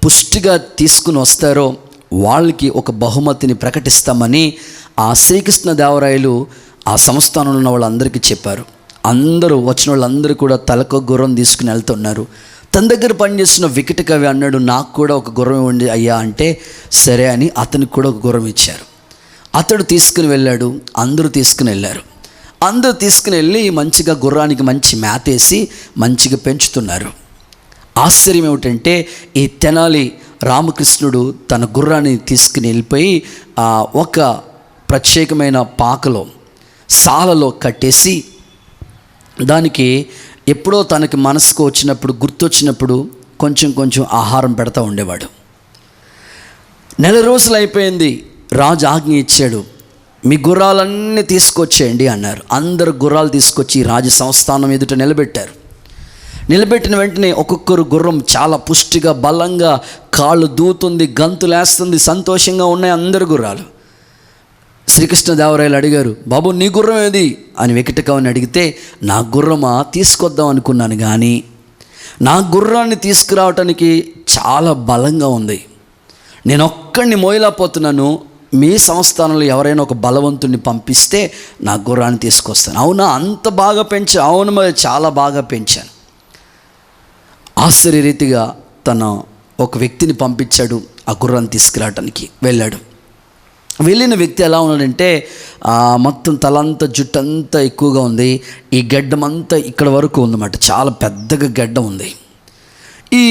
S1: పుష్టిగా తీసుకుని వస్తారో వాళ్ళకి ఒక బహుమతిని ప్రకటిస్తామని ఆ శ్రీకృష్ణదేవరాయలు ఆ సంస్థానంలో ఉన్న వాళ్ళందరికీ చెప్పారు. అందరూ వచ్చిన వాళ్ళందరూ కూడా తలకు గుర్రం తీసుకుని వెళ్తున్నారు. తన దగ్గర పనిచేస్తున్న వికట కవి అన్నాడు, నాకు కూడా ఒక గుర్రం ఇవ్వండి అయ్యా అంటే, సరే అని అతనికి కూడా ఒక గుర్రం ఇచ్చారు. అతడు తీసుకుని వెళ్ళాడు. అందరూ తీసుకుని వెళ్ళారు. అందరూ తీసుకుని వెళ్ళి మంచిగా గుర్రానికి మంచి మేతేసి మంచిగా పెంచుతున్నారు. ఆశ్చర్యం ఏమిటంటే, ఈ తెనాలి రామకృష్ణుడు తన గుర్రాన్ని తీసుకుని వెళ్ళిపోయి ఒక ప్రత్యేకమైన పాకలో సాలలో కట్టేసి దానికి ఎప్పుడో తనకి మనసుకు వచ్చినప్పుడు, గుర్తొచ్చినప్పుడు కొంచెం కొంచెం ఆహారం పెడతా ఉండేవాడు. 4 రోజులు అయిపోయింది. రాజు ఆజ్ఞ ఇచ్చాడు, మీ గుర్రాలన్నీ తీసుకొచ్చేయండి అన్నారు. అందరు గుర్రాలు తీసుకొచ్చి రాజు సంస్థానం ఎదుట నిలబెట్టారు. నిలబెట్టిన వెంటనే ఒక్కొక్కరు గుర్రం చాలా పుష్టిగా బలంగా కాళ్ళు దూతుంది, గంతులేస్తుంది, సంతోషంగా ఉన్నాయి అందరు గుర్రాలు. శ్రీకృష్ణదేవరాయలు అడిగారు, బాబు నీ గుర్రం ఏది అని వికట కవిని అడిగితే, నా గుర్రమా తీసుకొద్దాం అనుకున్నాను, కానీ నా గుర్రాన్ని తీసుకురావటానికి చాలా బలంగా ఉంది, నేను ఒక్కడిని మోయలేకపోతున్నాను, మీ సంస్థానంలో ఎవరైనా ఒక బలవంతుడిని పంపిస్తే నా గుర్రాన్ని తీసుకొస్తాను. అవునా, అంత బాగా పెంచా? అవును, మరి చాలా బాగా పెంచాను. ఆశ్చర్యరీతిగా తన ఒక వ్యక్తిని పంపించాడు ఆ గుర్రాన్ని తీసుకురావడానికి. వెళ్ళాడు. వెళ్ళిన వ్యక్తి ఎలా ఉన్నాడంటే, మొత్తం తలంతా జుట్టంతా ఎక్కువగా ఉంది, ఈ గడ్డం అంతా ఇక్కడ వరకు ఉందన్నమాట, చాలా పెద్దగా గడ్డం ఉంది. ఈ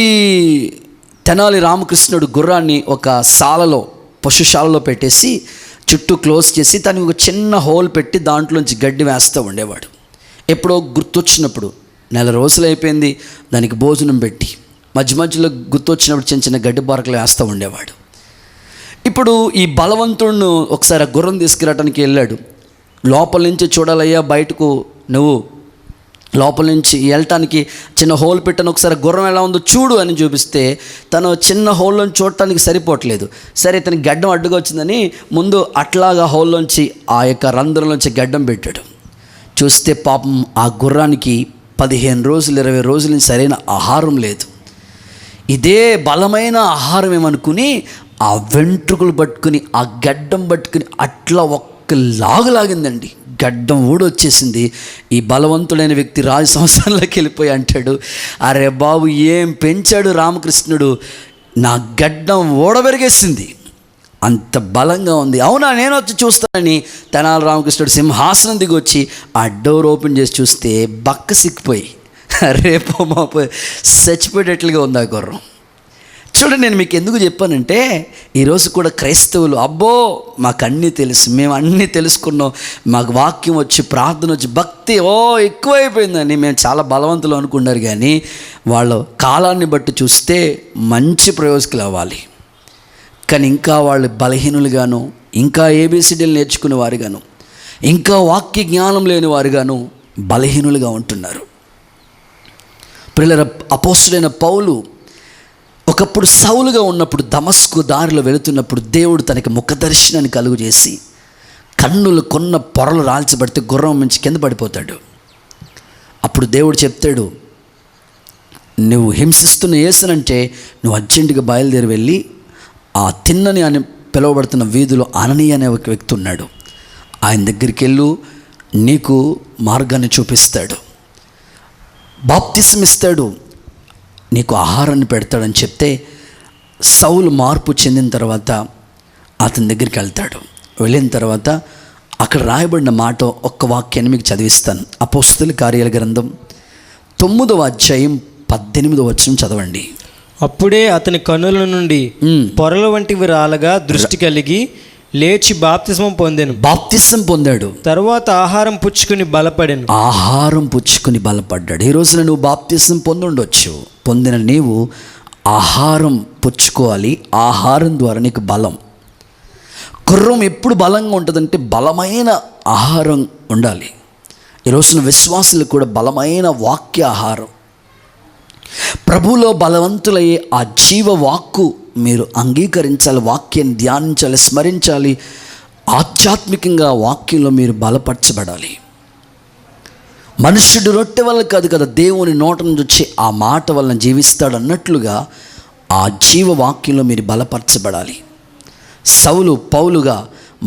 S1: తెనాలి రామకృష్ణుడు గుర్రాన్ని ఒక సాలలో, పశుశాలలో పెట్టేసి చుట్టూ క్లోజ్ చేసి దానికి ఒక చిన్న హోల్ పెట్టి దాంట్లోంచి గడ్డి వేస్తూ ఉండేవాడు. ఎప్పుడో గుర్తొచ్చినప్పుడు, 4 రోజులు అయిపోయింది, దానికి భోజనం పెట్టి మధ్య మధ్యలో గుర్తొచ్చినప్పుడు చిన్న చిన్న గడ్డి పారకలు వేస్తూ ఉండేవాడు. ఇప్పుడు ఈ బలవంతుడును ఒకసారి ఆ గుర్రం తీసుకురావడానికి వెళ్ళాడు. లోపల నుంచి చూడాలయ్యా, బయటకు నువ్వు లోపల నుంచి వెళ్ళటానికి చిన్న హోల్ పెట్టను, ఒకసారి గుర్రం ఎలా ఉందో చూడు అని చూపిస్తే తను చిన్న హోల్లోంచి చూడటానికి సరిపోవట్లేదు. సరే ఇతనికి గడ్డం అడ్డుగా వచ్చిందని ముందు అట్లాగా హోల్లోంచి ఆ యొక్క రంధ్రంలోంచి గడ్డం పెట్టాడు. చూస్తే పాపం ఆ గుర్రానికి 15 రోజులు 20 రోజుల నుంచి సరైన ఆహారం లేదు. ఇదే బలమైన ఆహారం ఏమనుకుని ఆ వెంట్రుకలు పట్టుకుని ఆ గడ్డం పట్టుకుని అట్లా లాగిందండి. గడ్డం ఊడొచ్చేసింది. ఈ బలవంతుడైన వ్యక్తి రాజు సంవత్సరంలోకి వెళ్ళిపోయి అంటాడు, అరే బాబు ఏం పెంచాడు రామకృష్ణుడు, నా గడ్డం ఊడబెరిగేసింది, అంత బలంగా ఉంది. అవునా, నేను వచ్చి చూస్తానని తెనాలి రామకృష్ణుడు సింహాసనం దిగి వచ్చి ఆ డోర్ ఓపెన్ చేసి చూస్తే బక్క సిక్కిపోయి రేపో మాపో చచ్చిపోయేటట్లుగా ఉంది ఆ గుర్రం. చూడండి, నేను మీకు ఎందుకు చెప్పానంటే ఈరోజు కూడా క్రైస్తవులు అబ్బో మాకు అన్నీ తెలుసు, మేము అన్నీ తెలుసుకున్నాం, మాకు వాక్యం వచ్చి ప్రార్థన వచ్చి భక్తి ఎక్కువైపోయిందని మేము చాలా బలవంతులు అనుకున్నారు. కానీ వాళ్ళ కాలాన్ని బట్టి చూస్తే మంచి ప్రయోజకులు అవ్వాలి. కానీ ఇంకా వాళ్ళు బలహీనులుగాను, ఇంకా ఏబిసిడీలు నేర్చుకునే వారుగాను, ఇంకా వాక్య జ్ఞానం లేని వారుగాను బలహీనులుగా ఉంటున్నారు. ప్రియులారా, అపోస్తుడైన పౌలు ఒకప్పుడు సౌలుగా ఉన్నప్పుడు దమస్కు దారిలో వెళుతున్నప్పుడు దేవుడు తనకి ముఖ దర్శనాన్ని కలుగు చేసి కన్నులు కొన్న పొరలు రాల్చబడితే గుర్రం నుంచి కింద పడిపోతాడు. అప్పుడు దేవుడు చెప్తాడు, నువ్వు హింసిస్తున్న యేసునంటే నువ్వు అర్జెంటుగా బయలుదేరి వెళ్ళి ఆ తిన్నని అని పిలువబడుతున్న వీధిలో అననీయ అనే ఒక వ్యక్తి ఉన్నాడు, ఆయన దగ్గరికి వెళ్ళు, నీకు మార్గాన్ని చూపిస్తాడు, బాప్తిసం ఇస్తాడు, నీకు ఆహారాన్ని పెడతాడని చెప్తే సౌలు మార్పు చెందిన తర్వాత అతని దగ్గరికి వెళ్తాడు. వెళ్ళిన తర్వాత అక్కడ రాయబడిన మాట ఒక్క వాక్యాన్ని మీకు చదివిస్తాను. అపోస్తలుల కార్యాల గ్రంథం 9వ అధ్యాయం 18వ వచనం చదవండి.
S2: అప్పుడే అతని కన్నుల నుండి పొరల వంటివి రాలగా దృష్టి కలిగి లేచి బాప్తిస్మం పొందాడు. తర్వాత ఆహారం పుచ్చుకుని బలపడ్డాడు. ఈ రోజున నువ్వు బాప్తిస్మం పొందుండొచ్చు. పొందిన నీవు ఆహారం పుచ్చుకోవాలి. ఆహారం ద్వారా నీకు బలం. గుర్రం ఎప్పుడు బలంగా ఉంటుందంటే బలమైన ఆహారం ఉండాలి. ఈ రోజున విశ్వాసులకు కూడా బలమైన వాక్య ఆహారం, ప్రభువులో బలవంతులయ్యే ఆ జీవ వాక్కు మీరు అంగీకరించాలి, వాక్యాన్ని ధ్యానించాలి, స్మరించాలి. ఆధ్యాత్మికంగా వాక్యంలో మీరు బలపరచబడాలి. మనుష్యుడు రొట్టె వల్ల కాదు కదా, దేవుని నోట నుంచి వచ్చి ఆ మాట వలన జీవిస్తాడు అన్నట్లుగా ఆ జీవ వాక్యంలో మీరు బలపరచబడాలి. సౌలు పౌలుగా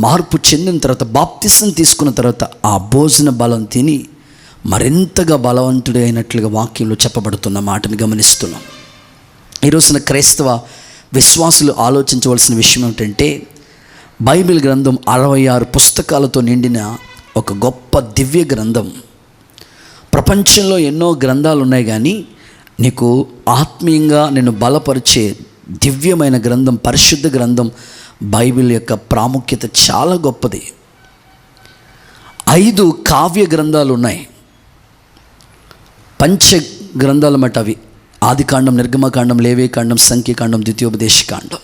S2: మార్పు చెందిన తర్వాత బాప్తిసం తీసుకున్న తర్వాత ఆ భోజన బలం తిని మరింతగా బలవంతుడు అయినట్లుగా వాక్యంలో చెప్పబడుతున్న మాటను గమనిస్తున్నాం. ఈరోజున క్రైస్తవ విశ్వాసులు ఆలోచించవలసిన విషయం ఏమిటంటే, బైబిల్ గ్రంథం 66 పుస్తకాలతో నిండిన ఒక గొప్ప దివ్య గ్రంథం. ప్రపంచంలో ఎన్నో గ్రంథాలు ఉన్నాయి, కానీ నీకు ఆత్మీయంగా నిన్ను బలపరిచే దివ్యమైన గ్రంథం, పరిశుద్ధ గ్రంథం బైబిల్ యొక్క ప్రాముఖ్యత చాలా గొప్పది. 5 కావ్య గ్రంథాలు ఉన్నాయి. పంచ గ్రంథాలు అన్నమాట అవి: ఆదికాండం, నిర్గమకాండం, లేవీకాండం, సంఖ్యాకాండం, ద్వితీయోపదేశకాండం.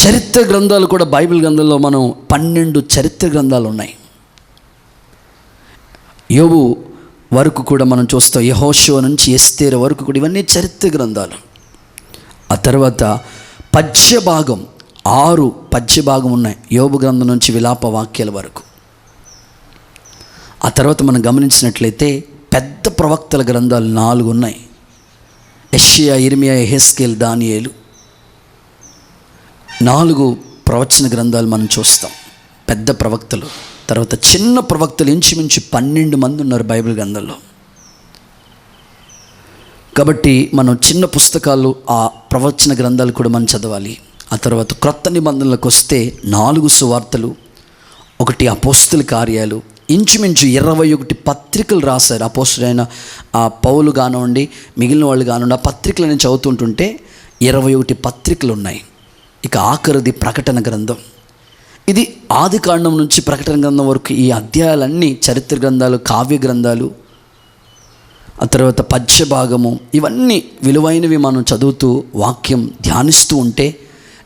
S2: చరిత్ర గ్రంథాలు కూడా బైబిల్ గ్రంథంలో మనం 12 చరిత్ర గ్రంథాలు ఉన్నాయి. యోబు వరకు కూడా మనం చూస్తాం, యెహోషువ నుంచి ఎస్తేరు వరకు కూడా ఇవన్నీ చరిత్ర గ్రంథాలు. ఆ తర్వాత పద్యభాగం 6 పద్యభాగం ఉన్నాయి, యోబు గ్రంథం నుంచి విలాప వాక్యాల వరకు. ఆ తర్వాత మనం గమనించినట్లయితే పెద్ద ప్రవక్తల గ్రంథాలు 4 ఉన్నాయి. యెషయా, ఇర్మియా, యెహెజ్కేలు, దానియేలు. 4 ప్రవచన గ్రంథాలు మనం చూస్తాం, పెద్ద ప్రవక్తలు. తర్వాత చిన్న ప్రవక్తలు ఇంచుమించు 12 మంది ఉన్నారు బైబిల్ గ్రంథంలో. కాబట్టి మనం చిన్న పుస్తకాలు, ఆ ప్రవచన గ్రంథాలు కూడా మనం చదవాలి. ఆ తర్వాత క్రొత్త నిబంధనలకు వస్తే 4 సువార్తలు, 1 అపోస్తుల కార్యాలు, ఇంచుమించు 21 పత్రికలు రాశారు. అపోస్తుడైన ఆ పౌలు కానివ్వండి, మిగిలిన వాళ్ళు కానివ్వండి, ఆ పత్రికలు నేను చదువుతుంటుంటే 21 పత్రికలు ఉన్నాయి. ఇక ఆఖరిది ప్రకటన గ్రంథం. ఇది ఆదికాండం నుంచి ప్రకటన గ్రంథం వరకు ఈ అధ్యాయాలన్నీ చరిత్ర గ్రంథాలు, కావ్య గ్రంథాలు. ఆ తర్వాత పద్యభాగము, ఇవన్నీ విలువైనవి. మనం చదువుతూ వాక్యం ధ్యానిస్తూ ఉంటే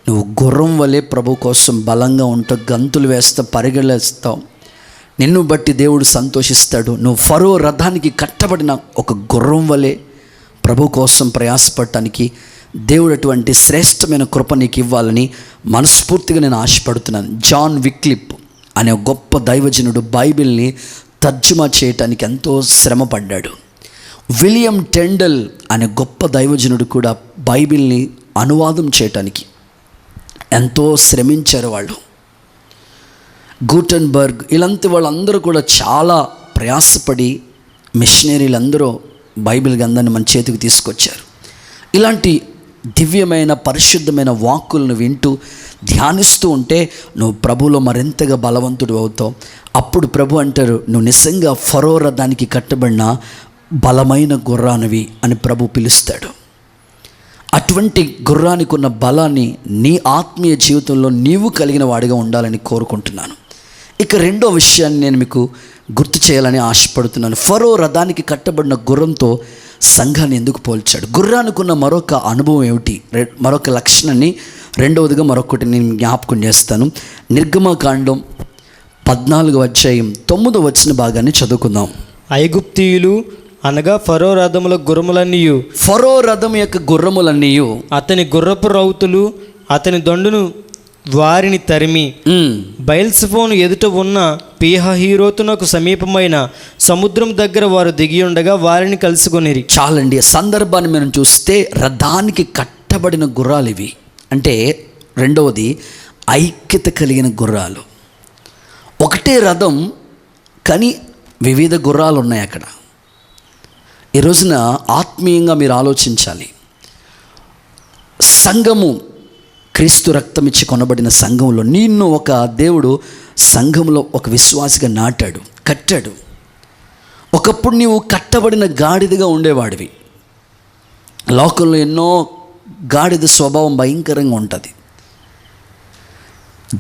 S2: నువ్వు గుర్రం వలె ప్రభు కోసం బలంగా ఉంటావు, గంతులు వేస్తావు, పరిగెలేస్తావు.
S1: నిన్ను బట్టి దేవుడు సంతోషిస్తాడు. నువ్వు ఫరో రథానికి కట్టబడిన ఒక గుర్రం వలె ప్రభు కోసం ప్రయాసపడటానికి దేవుడు అటువంటి శ్రేష్టమైన కృప నీకు ఇవ్వాలని మనస్ఫూర్తిగా నేను ఆశపడుతున్నాను. జాన్ విక్లిప్ అనే గొప్ప దైవజనుడు బైబిల్ని తర్జుమా చేయటానికి ఎంతో శ్రమ పడ్డాడు. విలియం టెండల్ అనే గొప్ప దైవజనుడు కూడా బైబిల్ని అనువాదం చేయటానికి ఎంతో శ్రమించారు వాళ్ళు. గూటెన్బర్గ్ ఇలాంటి వాళ్ళందరూ కూడా చాలా ప్రయాసపడి మిషనరీలందరూ బైబిల్ గ్రంథాన్ని మన చేతికి తీసుకొచ్చారు. ఇలాంటి దివ్యమైన పరిశుద్ధమైన వాక్కులను వింటూ ధ్యానిస్తూ ఉంటే నువ్వు ప్రభువులో మరింతగా బలవంతుడు అవుతావు. అప్పుడు ప్రభు అంటారు, నువ్వు నిజంగా ఫరో రథానికి కట్టబడిన బలమైన గుర్రానివి అని ప్రభు పిలుస్తాడు. అటువంటి గుర్రానికి ఉన్న బలాన్ని నీ ఆత్మీయ జీవితంలో నీవు కలిగిన వాడిగా ఉండాలని కోరుకుంటున్నాను. ఇక రెండో విషయాన్ని నేను మీకు గుర్తు చేయాలని ఆశపడుతున్నాను. ఫరో రథానికి కట్టబడిన గుర్రంతో సంఘాన్ని ఎందుకు పోల్చాడు? గుర్రానికి ఉన్న మరొక అనుభవం ఏమిటి? మరొక లక్షణాన్ని రెండవదిగా మరొకటి నేను జ్ఞాపకం చేస్తాను. నిర్గమకాండం 14:9 భాగాన్ని చదువుకుందాం.
S2: ఐగుప్తీయులు అనగా ఫరో రథముల గుర్రములన్నీయు,
S1: ఫరో రథం యొక్క గుర్రములన్నీయు,
S2: అతని గుర్రపు రౌతులు అతని దొండును వారిని తరిమి బయల్సిఫోను ఎదుట ఉన్న పీహహీరోతునకు సమీపమైన సముద్రం దగ్గర వారు దిగి ఉండగా వారిని కలుసుకొనిరి.
S1: చాలండి. సందర్భాన్ని మనం చూస్తే రథానికి కట్టబడిన గుర్రాలు ఇవి. అంటే రెండవది ఐక్యత కలిగిన గుర్రాలు. ఒకటే రథం కానీ వివిధ గుర్రాలు ఉన్నాయి అక్కడ. ఈ రోజున ఆత్మీయంగా మీరు ఆలోచించాలి. సంఘము, క్రీస్తు రక్తం ఇచ్చి కొనబడిన సంఘంలో నిన్ను ఒక దేవుడు సంఘంలో ఒక విశ్వాసిగా నాటాడు, కట్టాడు. ఒకప్పుడు నీవు కట్టబడిన గాడిదగా ఉండేవాడివి. లోకంలో ఎన్నో గాడిద స్వభావం భయంకరంగా ఉంటుంది.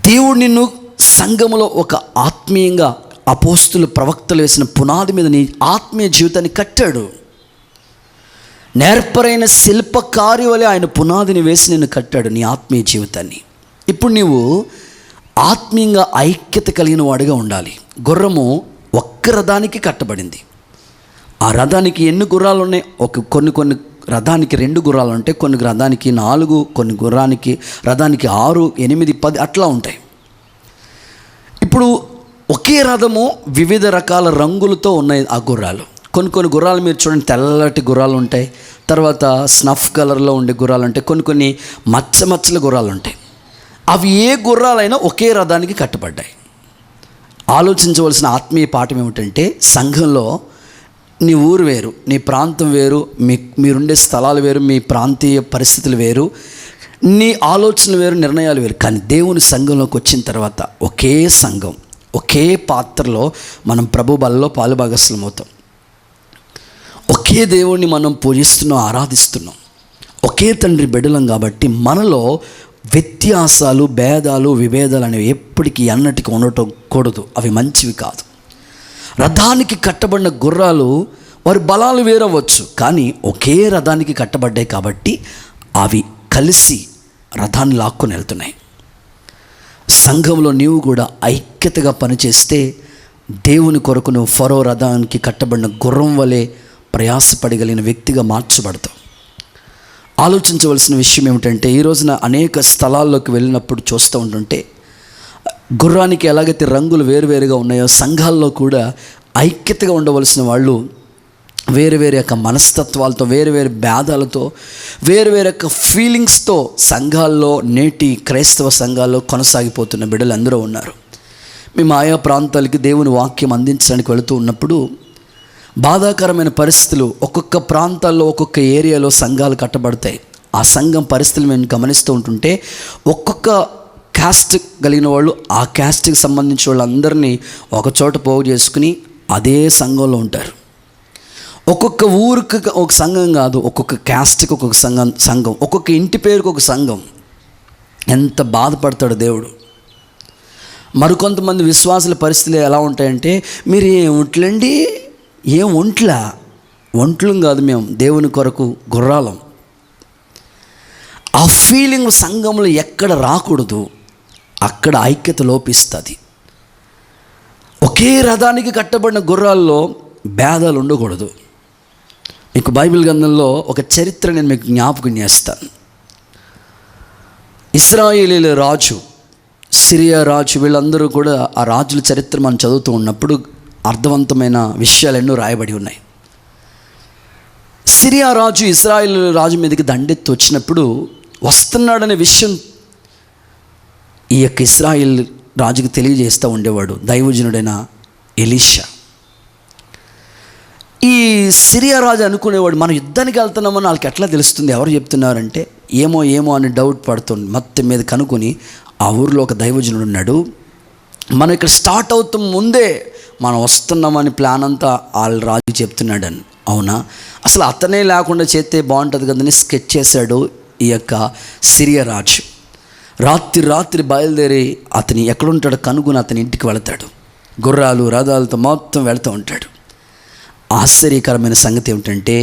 S1: దేవుడు నిన్ను సంఘములో ఒక ఆత్మీయంగా అపోస్తులు ప్రవక్తలు వేసిన పునాది మీద నీ ఆత్మీయ జీవితాన్ని కట్టాడు. నేర్పరైన శిల్పకారి వలె ఆయన పునాదిని వేసి నిన్ను కట్టాడు నీ ఆత్మీయ జీవితాన్ని. ఇప్పుడు నీవు ఆత్మీయంగా ఐక్యత కలిగిన వాడిగా ఉండాలి. గుర్రము ఒక్క రథానికి కట్టబడింది. ఆ రథానికి ఎన్ని గుర్రాలు ఉన్నాయి? కొన్ని రథానికి 2 గుర్రాలు ఉంటాయి, కొన్ని రథానికి 4, కొన్ని రథానికి 6, 8, 10 అట్లా ఉంటాయి. ఇప్పుడు ఒకే రథము వివిధ రకాల రంగులతో ఉన్నాయి ఆ గుర్రాలు. కొన్ని గుర్రాలు మీరు చూడండి, తెల్లటి గుర్రాలు ఉంటాయి, తర్వాత స్నఫ్ కలర్లో ఉండే గుర్రాలు ఉంటాయి, కొన్ని మచ్చల గుర్రాలు ఉంటాయి. అవి ఏ గుర్రాలైనా ఒకే రథానికి కట్టబడ్డాయి. ఆలోచించవలసిన ఆత్మీయ పాఠం ఏమిటంటే, సంఘంలో నీ ఊరు వేరు, నీ ప్రాంతం వేరు, మీరుండే స్థలాలు వేరు, మీ ప్రాంతీయ పరిస్థితులు వేరు, నీ ఆలోచనలు వేరు, నిర్ణయాలు వేరు. కానీ దేవుని సంఘంలోకి వచ్చిన తర్వాత ఒకే సంఘం, ఒకే పాత్రలో మనం ప్రభు బలలో పాలుభాగస్సులం అవుతాం. ఒకే దేవుణ్ణి మనం పూజిస్తున్నాం, ఆరాధిస్తున్నాం. ఒకే తండ్రి బిడ్డలం కాబట్టి మనలో వ్యత్యాసాలు, భేదాలు, విభేదాలు అనేవి ఎప్పటికీ అన్నటికీ ఉండటం కూడదు. అవి మంచివి కాదు. రథానికి కట్టబడిన గుర్రాలు వారి బలాలు వేరవచ్చు, కానీ ఒకే రథానికి కట్టబడ్డాయి కాబట్టి అవి కలిసి రథాన్ని లాక్కొని వెళ్తున్నాయి. సంఘంలో నీవు కూడా ఐక్యతగా పనిచేస్తే దేవుని కొరకు నువ్వు ఫరో రథానికి కట్టబడిన గుర్రం వలె ప్రయాసపడగలిగిన వ్యక్తిగా మార్చబడతావు. ఆలోచించవలసిన విషయం ఏమిటంటే, ఈ రోజున అనేక స్థలాల్లోకి వెళ్ళినప్పుడు చూస్తూ ఉంటుంటే గుర్రానికి ఎలాగైతే రంగులు వేరువేరుగా ఉన్నాయో, సంఘాల్లో కూడా ఐక్యతగా ఉండవలసిన వాళ్ళు వేరు యొక్క మనస్తత్వాలతో, వేరు భేదాలతో, వేరు యొక్క ఫీలింగ్స్తో సంఘాల్లో, నేటి క్రైస్తవ సంఘాల్లో కొనసాగిపోతున్న బిడ్డలు అందరూ ఉన్నారు. మేము ఆయా ప్రాంతాలకి దేవుని వాక్యం అందించడానికి వెళుతూ ఉన్నప్పుడు బాధాకరమైన పరిస్థితులు, ఒక్కొక్క ప్రాంతాల్లో ఒక్కొక్క ఏరియాలో సంఘాలు కట్టబడతాయి. ఆ సంఘం పరిస్థితులు మేము గమనిస్తూ ఉంటుంటే ఒక్కొక్క క్యాస్ట్ కలిగిన వాళ్ళు ఆ క్యాస్ట్కి సంబంధించిన వాళ్ళందరినీ ఒకచోట పోగు చేసుకుని అదే సంఘంలో ఉంటారు. ఒక్కొక్క ఊరికి ఒక సంఘం కాదు, ఒక్కొక్క క్యాస్ట్కి ఒక్కొక్క సంఘం, ఒక్కొక్క ఇంటి పేరుకి ఒక సంఘం. ఎంత బాధపడతాడు దేవుడు. మరికొంతమంది విశ్వాసుల పరిస్థితులు ఎలా ఉంటాయంటే, మీరు ఏమిట్లండి, ఏం ఒంట్లు కాదు, మేము దేవుని కొరకు గుర్రాలం. ఆ ఫీలింగ్ సంఘంలో ఎక్కడ రాకూడదు, అక్కడ ఐక్యత లోపిస్తుంది. ఒకే ఒకే రథానికి కట్టబడిన గుర్రాల్లో భేదాలు ఉండకూడదు. మీకు బైబిల్ గ్రంథంలో ఒక చరిత్ర నేను మీకు జ్ఞాపకం చేస్తాను. ఇశ్రాయేలీల రాజు, సిరియా రాజు, వీళ్ళందరూ కూడా ఆ రాజుల చరిత్ర మనం చదువుతూ ఉన్నప్పుడు అర్థవంతమైన విషయాలు ఎన్నో రాయబడి ఉన్నాయి. సిరియా రాజు ఇశ్రాయేల్ రాజు మీదకి దండెత్తి వచ్చినప్పుడు వస్తున్నాడనే విషయం ఈ యొక్క ఇశ్రాయేల్ రాజుకి తెలియజేస్తూ ఉండేవాడు దైవజనుడైన ఎలీషా. ఈ సిరియా రాజు అనుకునేవాడు, మనం యుద్ధానికి వెళ్తున్నామని వాళ్ళకి ఎట్లా తెలుస్తుంది, ఎవరు చెప్తున్నారంటే ఏమో అని డౌట్ పడుతుంది. మొత్తం మీద కనుక్కొని ఆ ఊరిలో ఒక దైవజనుడు ఉన్నాడు, మనం ఇక్కడ స్టార్ట్ అవుతాం ముందే మనం వస్తున్నామని ప్లాన్ అంతా వాళ్ళ రాజు చెప్తున్నాడని. అవునా, అసలు అతనే లేకుండా చేస్తే బాగుంటుంది కదని స్కెచ్ చేశాడు ఈ యొక్క సిరియా రాజు. రాత్రి బయలుదేరి అతని ఎక్కడుంటాడో కనుగొని అతని ఇంటికి వెళతాడు. గుర్రాలు రథాలతో మొత్తం వెళుతూ ఉంటాడు. ఆశ్చర్యకరమైన సంగతి ఏమిటంటే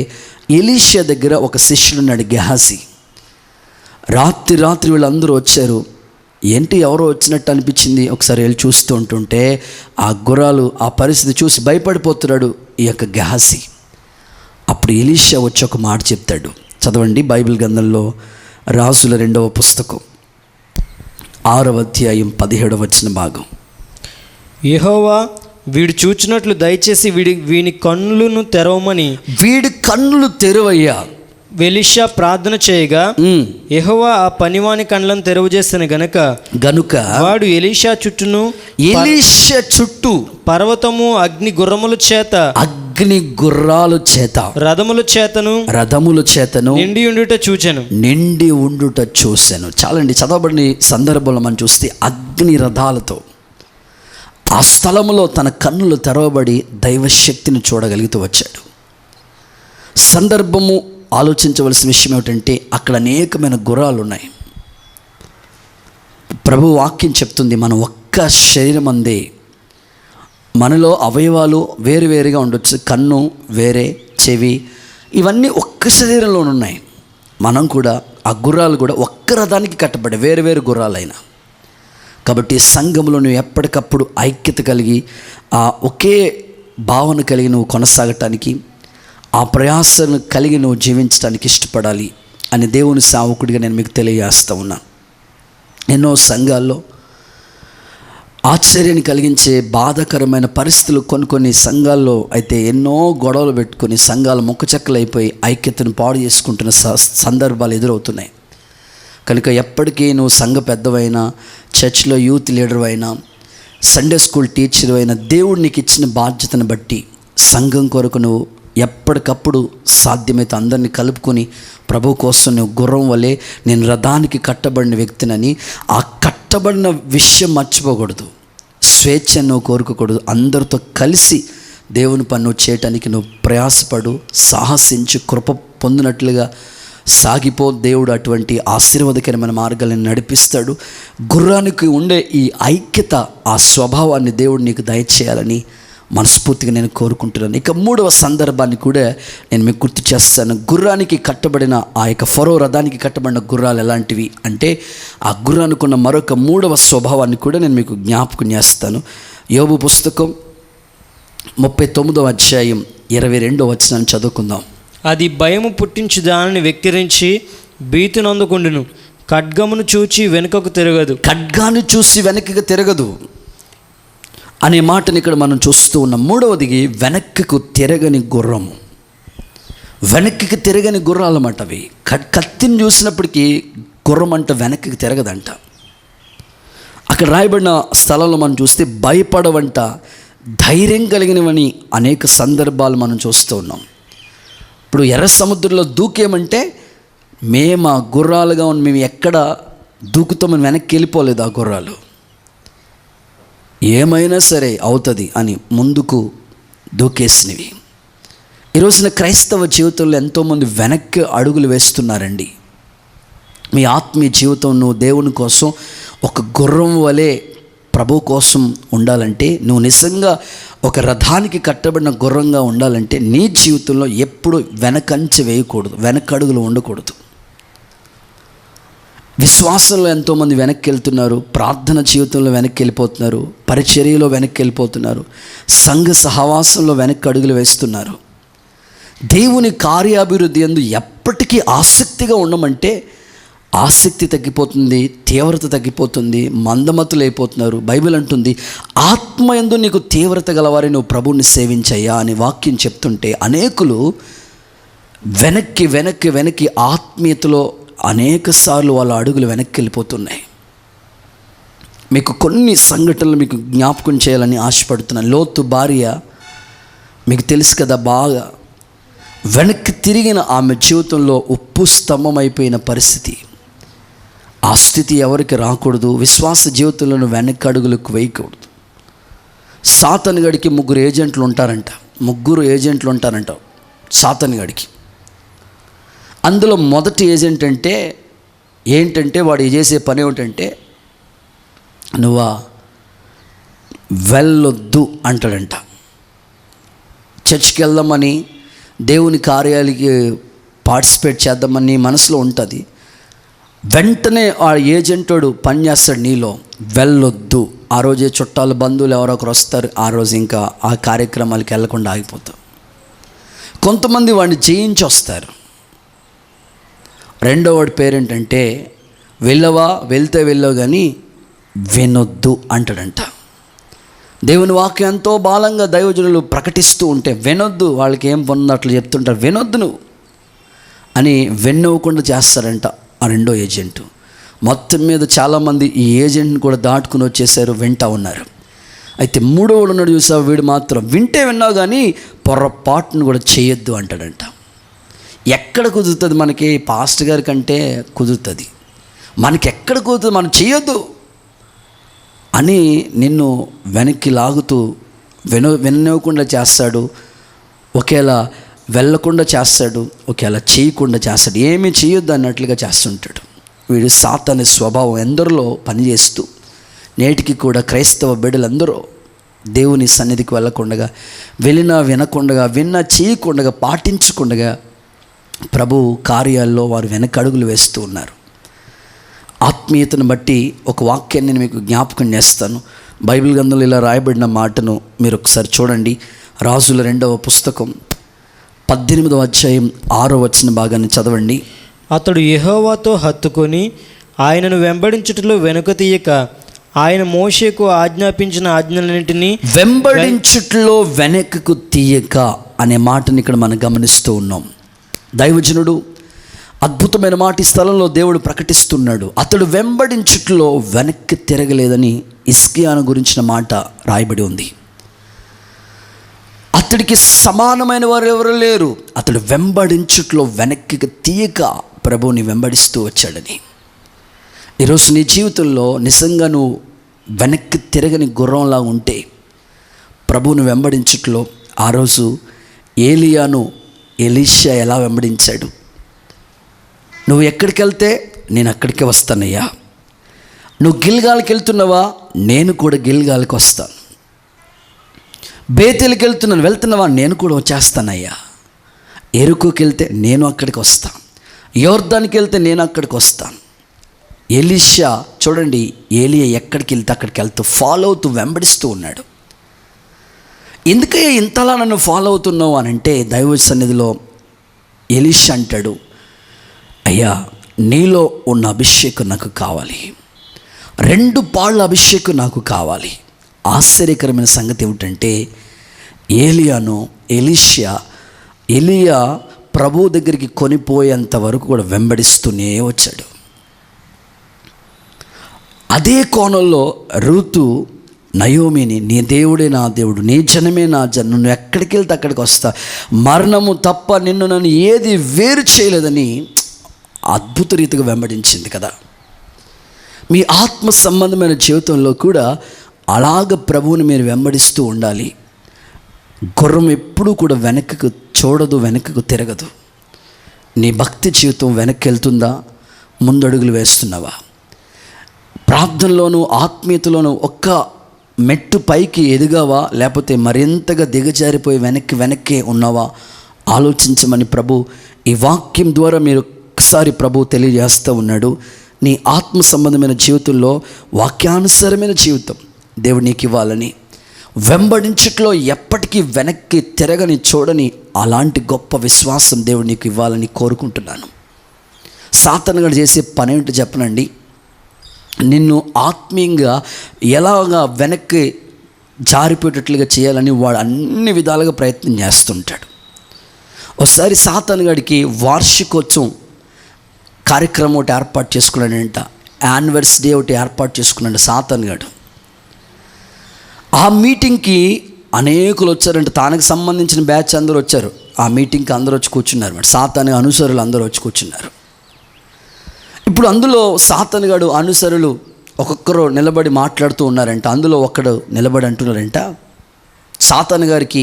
S1: ఎలీషా దగ్గర ఒక శిష్యుడు ఉన్నాడు, గెహాజీ. రాత్రి వీళ్ళందరూ వచ్చారు. ఏంటి ఎవరో వచ్చినట్టు అనిపించింది, ఒకసారి వెళ్ళి చూస్తూ ఉంటుంటే ఆ గుర్రాలు ఆ పరిస్థితి చూసి భయపడిపోతున్నాడు ఈ యొక్క గెహాజీ. అప్పుడు ఎలీషా వచ్చి ఒక మాట చెప్తాడు, చదవండి బైబిల్ గ్రంథంలో రాజుల 2వ పుస్తకం 6వ అధ్యాయం 17వ వచన భాగం.
S2: యెహోవా వీడు చూచినట్లు దయచేసి వీని కన్నులను తెరవమని, వీడి కన్నులు తెరవయ్యా ఎలీషా ప్రార్థన చేయగా యెహోవా ఆ పనివాని కళ్ళను తెరవు చేసిన గనుక వాడు ఎలీషా చుట్టూ పర్వతము అగ్ని గుర్రాల చేత రథముల చేతను నిండి ఉండుట చూశాను. చాలండి, చదవబడిన సందర్భంలో మనం చూస్తే అగ్ని రథాలతో ఆ స్థలములో తన కన్నులు తెరవబడి దైవశక్తిని చూడగలుగుతూ వచ్చాడు. సందర్భము ఆలోచించవలసిన విషయం ఏమిటంటే అక్కడ అనేకమైన గుర్రాలు ఉన్నాయి. ప్రభు వాక్యం చెప్తుంది, మన ఒక్క శరీరం అందే, మనలో అవయవాలు వేరువేరుగా ఉండొచ్చు, కన్ను వేరే, చెవి, ఇవన్నీ ఒక్క శరీరంలో ఉన్నాయి. మనం కూడా ఆ గుర్రాలు కూడా ఒక్క రథానికి కట్టబడే వేరు గుర్రాలైన కాబట్టి సంఘంలో నువ్వు ఎప్పటికప్పుడు ఐక్యత కలిగి ఆ ఒకే భావన కలిగి నువ్వు కొనసాగటానికి, ఆ ప్రయాసను కలిగి నువ్వు జీవించడానికి ఇష్టపడాలి అని దేవుని సేవకుడిగా నేను మీకు తెలియజేస్తూ ఉన్నాను. ఎన్నో సంఘాల్లో ఆశ్చర్యాన్ని కలిగించే బాధాకరమైన పరిస్థితులు కొన్ని సంఘాల్లో అయితే ఎన్నో గొడవలు పెట్టుకొని సంఘాలు ముక్కచెక్కలైపోయి ఐక్యతను పాడు చేసుకుంటున్న సందర్భాలు ఎదురవుతున్నాయి. కనుక ఎప్పటికీ నువ్వు సంఘ పెద్దవైనా, చర్చ్లో యూత్ లీడర్ అయినా, సండే స్కూల్ టీచర్ అయినా, దేవుడు నీకు ఇచ్చిన బాధ్యతను బట్టి సంఘం కొరకు నువ్వు ఎప్పటికప్పుడు సాధ్యమైతే అందరినీ కలుపుకొని ప్రభు కోసం నువ్వు గుర్రం వలె నేను రథానికి కట్టబడిన వ్యక్తినని ఆ కట్టబడిన విషయం మర్చిపోకూడదు. స్వేచ్ఛను నువ్వు కోరుకోకూడదు. అందరితో కలిసి దేవుని పని నువ్వు చేయటానికి నువ్వు ప్రయాసపడు, సాహసించి కృప పొందినట్లుగా సాగిపో. దేవుడు అటువంటి ఆశీర్వాదకరమైన మార్గాలను నడిపిస్తాడు. గుర్రానికి ఉండే ఈ ఐక్యత, ఆ స్వభావాన్ని దేవుడు నీకు దయచేయాలని మనస్ఫూర్తిగా నేను కోరుకుంటున్నాను. ఇక 3వ సందర్భాన్ని కూడా నేను మీకు గుర్తు చేస్తాను. గుర్రానికి కట్టబడిన ఆ యొక్క ఫరో రథానికి కట్టబడిన గుర్రాలు ఎలాంటివి అంటే ఆ గుర్రానికి ఉన్న మరొక 3వ స్వభావాన్ని కూడా నేను మీకు జ్ఞాపకం చేస్తాను. యోబు పుస్తకం 39వ అధ్యాయం 22వ వచనాన్ని చదువుకుందాం. అది భయము పుట్టించి దానిని వెక్కిరించి భీతినందుకుండును, ఖడ్గమును చూచి వెనుకకు తిరగదు.
S1: ఖడ్గాన్ని చూసి వెనక్కి తిరగదు అనే మాటని ఇక్కడ మనం చూస్తూ ఉన్నాం. 3వది వెనక్కికు తిరగని గుర్రము. వెనక్కి తిరగని గుర్రాలు అన్నమాట అవి. కత్తిని చూసినప్పటికీ గుర్రం అంట వెనక్కి తిరగదంట. అక్కడ రాయబడిన స్థలంలో మనం చూస్తే భయపడవంట, ధైర్యం కలిగినవని అనేక సందర్భాలు మనం చూస్తూ ఉన్నాం. ఇప్పుడు ఎర్ర సముద్రంలో దూకేమంటే మేము ఆ గుర్రాలుగా ఉన్న మేము ఎక్కడ దూకుతామని వెనక్కి వెళ్ళిపోలేదు. ఆ గుర్రాలు ఏమైనా సరే అవుతుంది అని ముందుకు దూకేసినవి. ఈరోజున క్రైస్తవ జీవితంలో ఎంతోమంది వెనక్కి అడుగులు వేస్తున్నారండి. మీ ఆత్మీయ జీవితం నువ్వు దేవుని కోసం ఒక గుర్రం వలె ప్రభు కోసం ఉండాలంటే, నువ్వు నిజంగా ఒక రథానికి కట్టబడిన గుర్రంగా ఉండాలంటే నీ జీవితంలో ఎప్పుడు వెనకంచె వేయకూడదు, వెనకడుగులు ఉండకూడదు. విశ్వాసంలో ఎంతోమంది వెనక్కి వెళ్తున్నారు, ప్రార్థన జీవితంలో వెనక్కి వెళ్ళిపోతున్నారు, పరిచర్యలో వెనక్కి వెళ్ళిపోతున్నారు, సంఘ సహవాసంలో వెనక్కి అడుగులు వేస్తున్నారు. దేవుని కార్యాభివృద్ధి యందు ఎప్పటికీ ఆసక్తిగా ఉండమంటే ఆసక్తి తగ్గిపోతుంది, తీవ్రత తగ్గిపోతుంది, మందమతులు అయిపోతున్నారు. బైబిల్ అంటుంది, ఆత్మయందు నీకు తీవ్రత గలవారి నువ్వు ప్రభువుని సేవించయ్యా అని వాక్యం చెప్తుంటే అనేకులు వెనక్కి వెనక్కి వెనక్కి ఆత్మీయతలో అనేక సార్లు వాళ్ళ అడుగులు వెనక్కి వెళ్ళిపోతున్నాయి. మీకు కొన్ని సంఘటనలు మీకు జ్ఞాపకం చేయాలని ఆశపడుతున్నాను. లోతు భార్య మీకు తెలుసు కదా, బాగా వెనక్కి తిరిగిన ఆమె జీవితంలో ఉప్పు స్తంభం అయిపోయిన పరిస్థితి. ఆ స్థితి ఎవరికి రాకూడదు. విశ్వాస జీవితంలో వెనక్కి అడుగులకు వేయకూడదు. సాతాను గడికి 3 ఏజెంట్లు ఉంటారంట సాతాను గడికి. అందులో మొదటి ఏజెంట్ ఏంటంటే వాడు చేసే పని ఏమిటంటే, నువ్వు వెళ్ళొద్దు అంటాడంట. చర్చ్కి వెళ్దామని, దేవుని కార్యాలకి పార్టిసిపేట్ చేద్దామని మనసులో ఉంటుంది. వెంటనే ఆ ఏజెంటోడు పని చేస్తాడు నీలో, వెళ్ళొద్దు. ఆ రోజే చుట్టాలు బంధువులు ఎవరో ఒకరు వస్తారు, ఆ రోజు ఇంకా ఆ కార్యక్రమాలకి వెళ్ళకుండా ఆగిపోతావు. కొంతమంది వాడిని జయించి వస్తారు. రెండో వాడి పేరేంటంటే, వెళ్తే వెళ్ళావు కానీ వినొద్దు అంటాడంట. దేవుని వాక్యం ఎంతో బలంగా దైవజనులు ప్రకటిస్తూ ఉంటే వినొద్దు, వాళ్ళకి ఏం పొందో అట్లా చెప్తుంటారు, వినొద్దు నువ్వు అని విన్నవ్వకుండా చేస్తారంట ఆ రెండో ఏజెంటు. మొత్తం మీద చాలామంది ఈ ఏజెంట్ని కూడా దాటుకుని వచ్చేసారు, వింటూ ఉన్నారు. అయితే మూడోవాడు ఉన్నాడు చూసావు, వీడు మాత్రం వింటే విన్నావు కానీ పొరపాటును కూడా చేయొద్దు అంటాడంట. ఎక్కడ కుదురుతుంది మనకి? పాస్టర్ గారి కంటే కుదురుతుంది. మనకి ఎక్కడ కుదురుతుంది? మనం చేయొద్దు అని నిన్ను వెనక్కి లాగుతూ వినవ్వకుండా చేస్తాడు. ఒకేలా వెళ్ళకుండా చేస్తాడు, ఒకేలా చేయకుండా చేస్తాడు. ఏమీ చేయొద్దు అన్నట్లుగా చేస్తుంటాడు. వీడు సాతాను స్వభావం ఎందరిలో పనిచేస్తూ నేటికి కూడా క్రైస్తవ బిడ్డలందరూ దేవుని సన్నిధికి వెళ్ళకుండా, వెళ్ళినా వినకుండా, విన్నా చేయకుండా, పాటించకుండా ప్రభు కార్యాల్లో వారు వెనకడుగులు వేస్తూ ఉన్నారు. ఆత్మీయతను బట్టి ఒక వాక్యాన్ని నేను మీకు జ్ఞాపకం చేస్తాను. బైబిల్ గ్రంథంలో ఇలా రాయబడిన మాటను మీరు ఒకసారి చూడండి. రాజుల 2వ పుస్తకం 18వ అధ్యాయం 6వ వచన భాగాన్ని చదవండి.
S2: అతడు యెహోవాతో హత్తుకొని ఆయనను వెంబడించుటలో వెనుక తీయక, ఆయన మోషేకు ఆజ్ఞాపించిన ఆజ్ఞలన్నింటినీ
S1: వెంబడించుటలో వెనకకు తీయక అనే మాటని ఇక్కడ మనం గమనిస్తూ ఉన్నాం. దైవజనుడు అద్భుతమైన మాట ఈ స్థలంలో దేవుడు ప్రకటిస్తున్నాడు. అతడు వెంబడించుటలో వెనక్కి తిరగలేదని హిజ్కియాను గురించిన మాట రాయబడి ఉంది. అతడికి సమానమైన వారు ఎవరు లేరు. అతడు వెంబడించుట్లో వెనక్కి తీయక ప్రభువుని వెంబడిస్తూ వచ్చాడని. ఈరోజు నీ జీవితంలో నిజంగా నువ్వు వెనక్కి తిరగని గుర్రంలా ఉంటే ప్రభువుని వెంబడించుట్లో, ఆ రోజు ఏలియాను ఎలీషా ఎలా వెంబడించాడు? నువ్వు ఎక్కడికి వెళ్తే నేను అక్కడికే వస్తానయ్యా. నువ్వు గిల్గాల్కి వెళ్తున్నావా, నేను కూడా గిల్గాల్కి వస్తాను. బేతేలుకి వెళ్తున్నావా, నేను కూడా వచ్చేస్తానయ్యా. ఎరుకుకి వెళ్తే నేను అక్కడికి వస్తాను. యోర్దానికి వెళ్తే నేను అక్కడికి వస్తాను. ఎలీషా చూడండి, ఏలియా ఎక్కడికి వెళ్తే అక్కడికి వెళ్తూ ఫాలో అవుతూ వెంబడిస్తూ ఉన్నాడు. ఎందుకయ్యా ఇంతలా నన్ను ఫాలో అవుతున్నావు అని అంటే, దైవ సన్నిధిలో ఎలీషా అంటాడు, అయ్యా నీలో ఉన్న అభిషేకం నాకు కావాలి, 2 పాళ్ళ అభిషేకం నాకు కావాలి. ఆశ్చర్యకరమైన సంగతి ఏమిటంటే, ఎలియా ప్రభు దగ్గరికి కొనిపోయేంత వరకు కూడా వెంబడిస్తూనే వచ్చాడు. అదే కోణంలో రూతు నయోమిని, నీ దేవుడే నా దేవుడు, నీ జనమే నా జనం, నువ్వు ఎక్కడికి వెళ్తే అక్కడికి వస్తా, మరణము తప్ప నన్ను ఏది వేరు చేయలేదని అద్భుత రీతిగా వెంబడించింది కదా. మీ ఆత్మ సంబంధమైన జీవితంలో కూడా అలాగ ప్రభువుని మీరు వెంబడిస్తూ ఉండాలి. గుర్రం ఎప్పుడూ కూడా వెనక్కి చూడదు, వెనక్కి తిరగదు. నీ భక్తి జీవితం వెనక్కి వెళ్తుందా, ముందడుగులు వేస్తున్నావా? ప్రార్థనలోనూ ఆత్మీయతలోనూ ఒక్క మెట్టు పైకి ఎదిగావా, లేకపోతే మరింతగా దిగజారిపోయి వెనక్కి ఉన్నావా? ఆలోచించమని ప్రభు ఈ వాక్యం ద్వారా మీరు ఒకసారి ప్రభు తెలియజేస్తూ ఉన్నాడు. నీ ఆత్మ సంబంధమైన జీవితంలో వాక్యానుసారమైన జీవితం దేవుడు నీకు ఇవ్వాలని, వెంబడించుట్లో ఎప్పటికీ వెనక్కి తిరగని చూడని అలాంటి గొప్ప విశ్వాసం దేవుడు నీకు ఇవ్వాలని కోరుకుంటున్నాను. సాతానుగాడు చేసే పని ఏంటో చెప్పనండి, నిన్ను ఆత్మీయంగా ఎలాగా వెనక్కి జారిపోయేటట్లుగా చేయాలని వాడు అన్ని విధాలుగా ప్రయత్నం చేస్తుంటాడు. ఒకసారి సాతానుగాడికి వార్షికోత్సవం కార్యక్రమం ఒకటి ఏర్పాటు చేసుకున్నాడంట, యానివర్సరీ ఒకటి ఏర్పాటు చేసుకున్నాడు సాతానుగాడు. ఆ మీటింగ్కి అనేకులు వచ్చారంట, తనకు సంబంధించిన బ్యాచ్ అందరూ వచ్చారు. ఆ మీటింగ్కి అందరూ వచ్చి కూర్చున్నారు, మరి సాతాను అనుసరులు అందరూ వచ్చి కూర్చున్నారు. ఇప్పుడు అందులో సాతానుగాడు అనుసరులు ఒక్కొక్కరు నిలబడి మాట్లాడుతూ ఉన్నారంట. అందులో ఒక్కడు నిలబడి అంటున్నారంట, సాతాను గారికి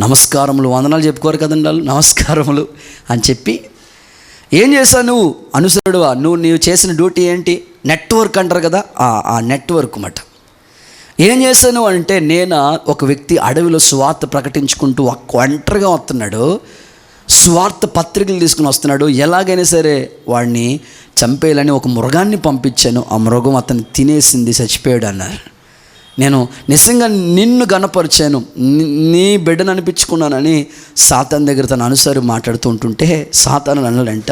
S1: నమస్కారములు, వందనాలు చెప్పుకోరు కదండి వాళ్ళు, నమస్కారములు అని చెప్పి, ఏం చేశావు నువ్వు అనుసరుడువా, నీవు చేసిన డ్యూటీ ఏంటి, నెట్వర్క్ అంటారు కదా, ఆ నెట్వర్క్ మాట. ఏం చేశాను అంటే, నేను ఒక వ్యక్తి అడవిలో సువార్త ప్రకటించుకుంటూ ఒంటరిగా వస్తున్నాడు, స్వార్థ పత్రికలు తీసుకుని వస్తున్నాడు, ఎలాగైనా సరే వాడిని చంపేయాలని ఒక మృగాన్ని పంపించాను, ఆ మృగం అతన్ని తినేసింది, చచ్చిపోయాడు అన్నారు. నేను నిజంగా నిన్ను గణపరిచాను, నీ బిడ్డను అనిపించుకున్నానని సాతాను దగ్గర తన అనుసారి మాట్లాడుతూ ఉంటుంటే సాతాను అన్నాడంట,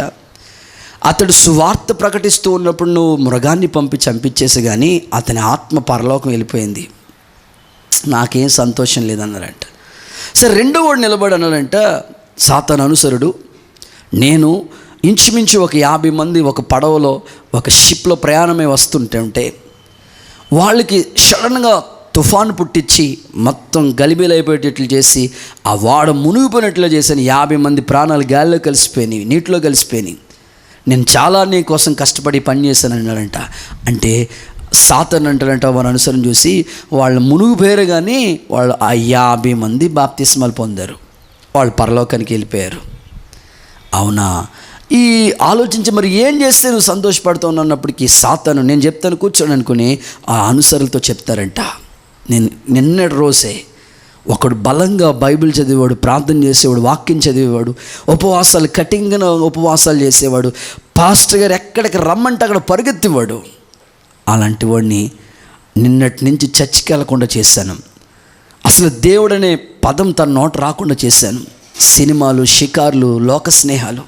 S1: అతడు సువార్త ప్రకటిస్తూ ఉన్నప్పుడు నువ్వు మృగాన్ని పంపి చంపించేసి కానీ అతని ఆత్మ పరలోకం వెళ్ళిపోయింది, నాకేం సంతోషం లేదన్నారంట. సరే రెండో వాడు నిలబడి అన్నాడంట, సాతాను అనుసరుడు, నేను ఇంచుమించు ఒక 50 మంది ఒక పడవలో ఒక షిప్లో ప్రయాణమై వస్తుంటే వాళ్ళకి సడన్గా తుఫాను పుట్టించి మొత్తం గలిబిలైపోయేటట్లు చేసి ఆ వాడ మునిగిపోయినట్లు చేశాను, 50 మంది ప్రాణాలు గాలిలో కలిసిపోయినాయి, నీటిలో కలిసిపోయినాయి, నేను చాలా నీ కోసం కష్టపడి పని చేశాను అన్నాడంట. అంటే సాతాను అంటారంట వారి అనుసరణ చూసి వాళ్ళు మునిగిపోయారు, కానీ వాళ్ళు ఆ 50 మంది బాప్తిస్మాలు పొందారు, వాళ్ళు పరలోకానికి వెళ్ళిపోయారు. అవునా, ఈ ఆలోచించి మరి ఏం చేస్తే నువ్వు సంతోషపడుతూ ఉన్నప్పటికీ సాతాను నేను చెప్తాను కూర్చోని అనుకుని ఆ అనుసరులతో చెప్తారంట, నేను నిన్నటి రోజే ఒకడు బలంగా బైబిల్ చదివేవాడు, ప్రార్థన చేసేవాడు, వాక్యం చదివేవాడు, ఉపవాసాలు కఠినంగా ఉపవాసాలు చేసేవాడు, పాస్టర్ గారు ఎక్కడికి రమ్మంటే అక్కడ పరిగెత్తేవాడు, అలాంటి వాడిని నిన్నటి నుంచి చర్చికి వెళ్ళకుండా చేశాను, అసలు దేవుడనే పదం తన నోట రాకుండా చేశాను, సినిమాలు, షికార్లు, లోక స్నేహాలు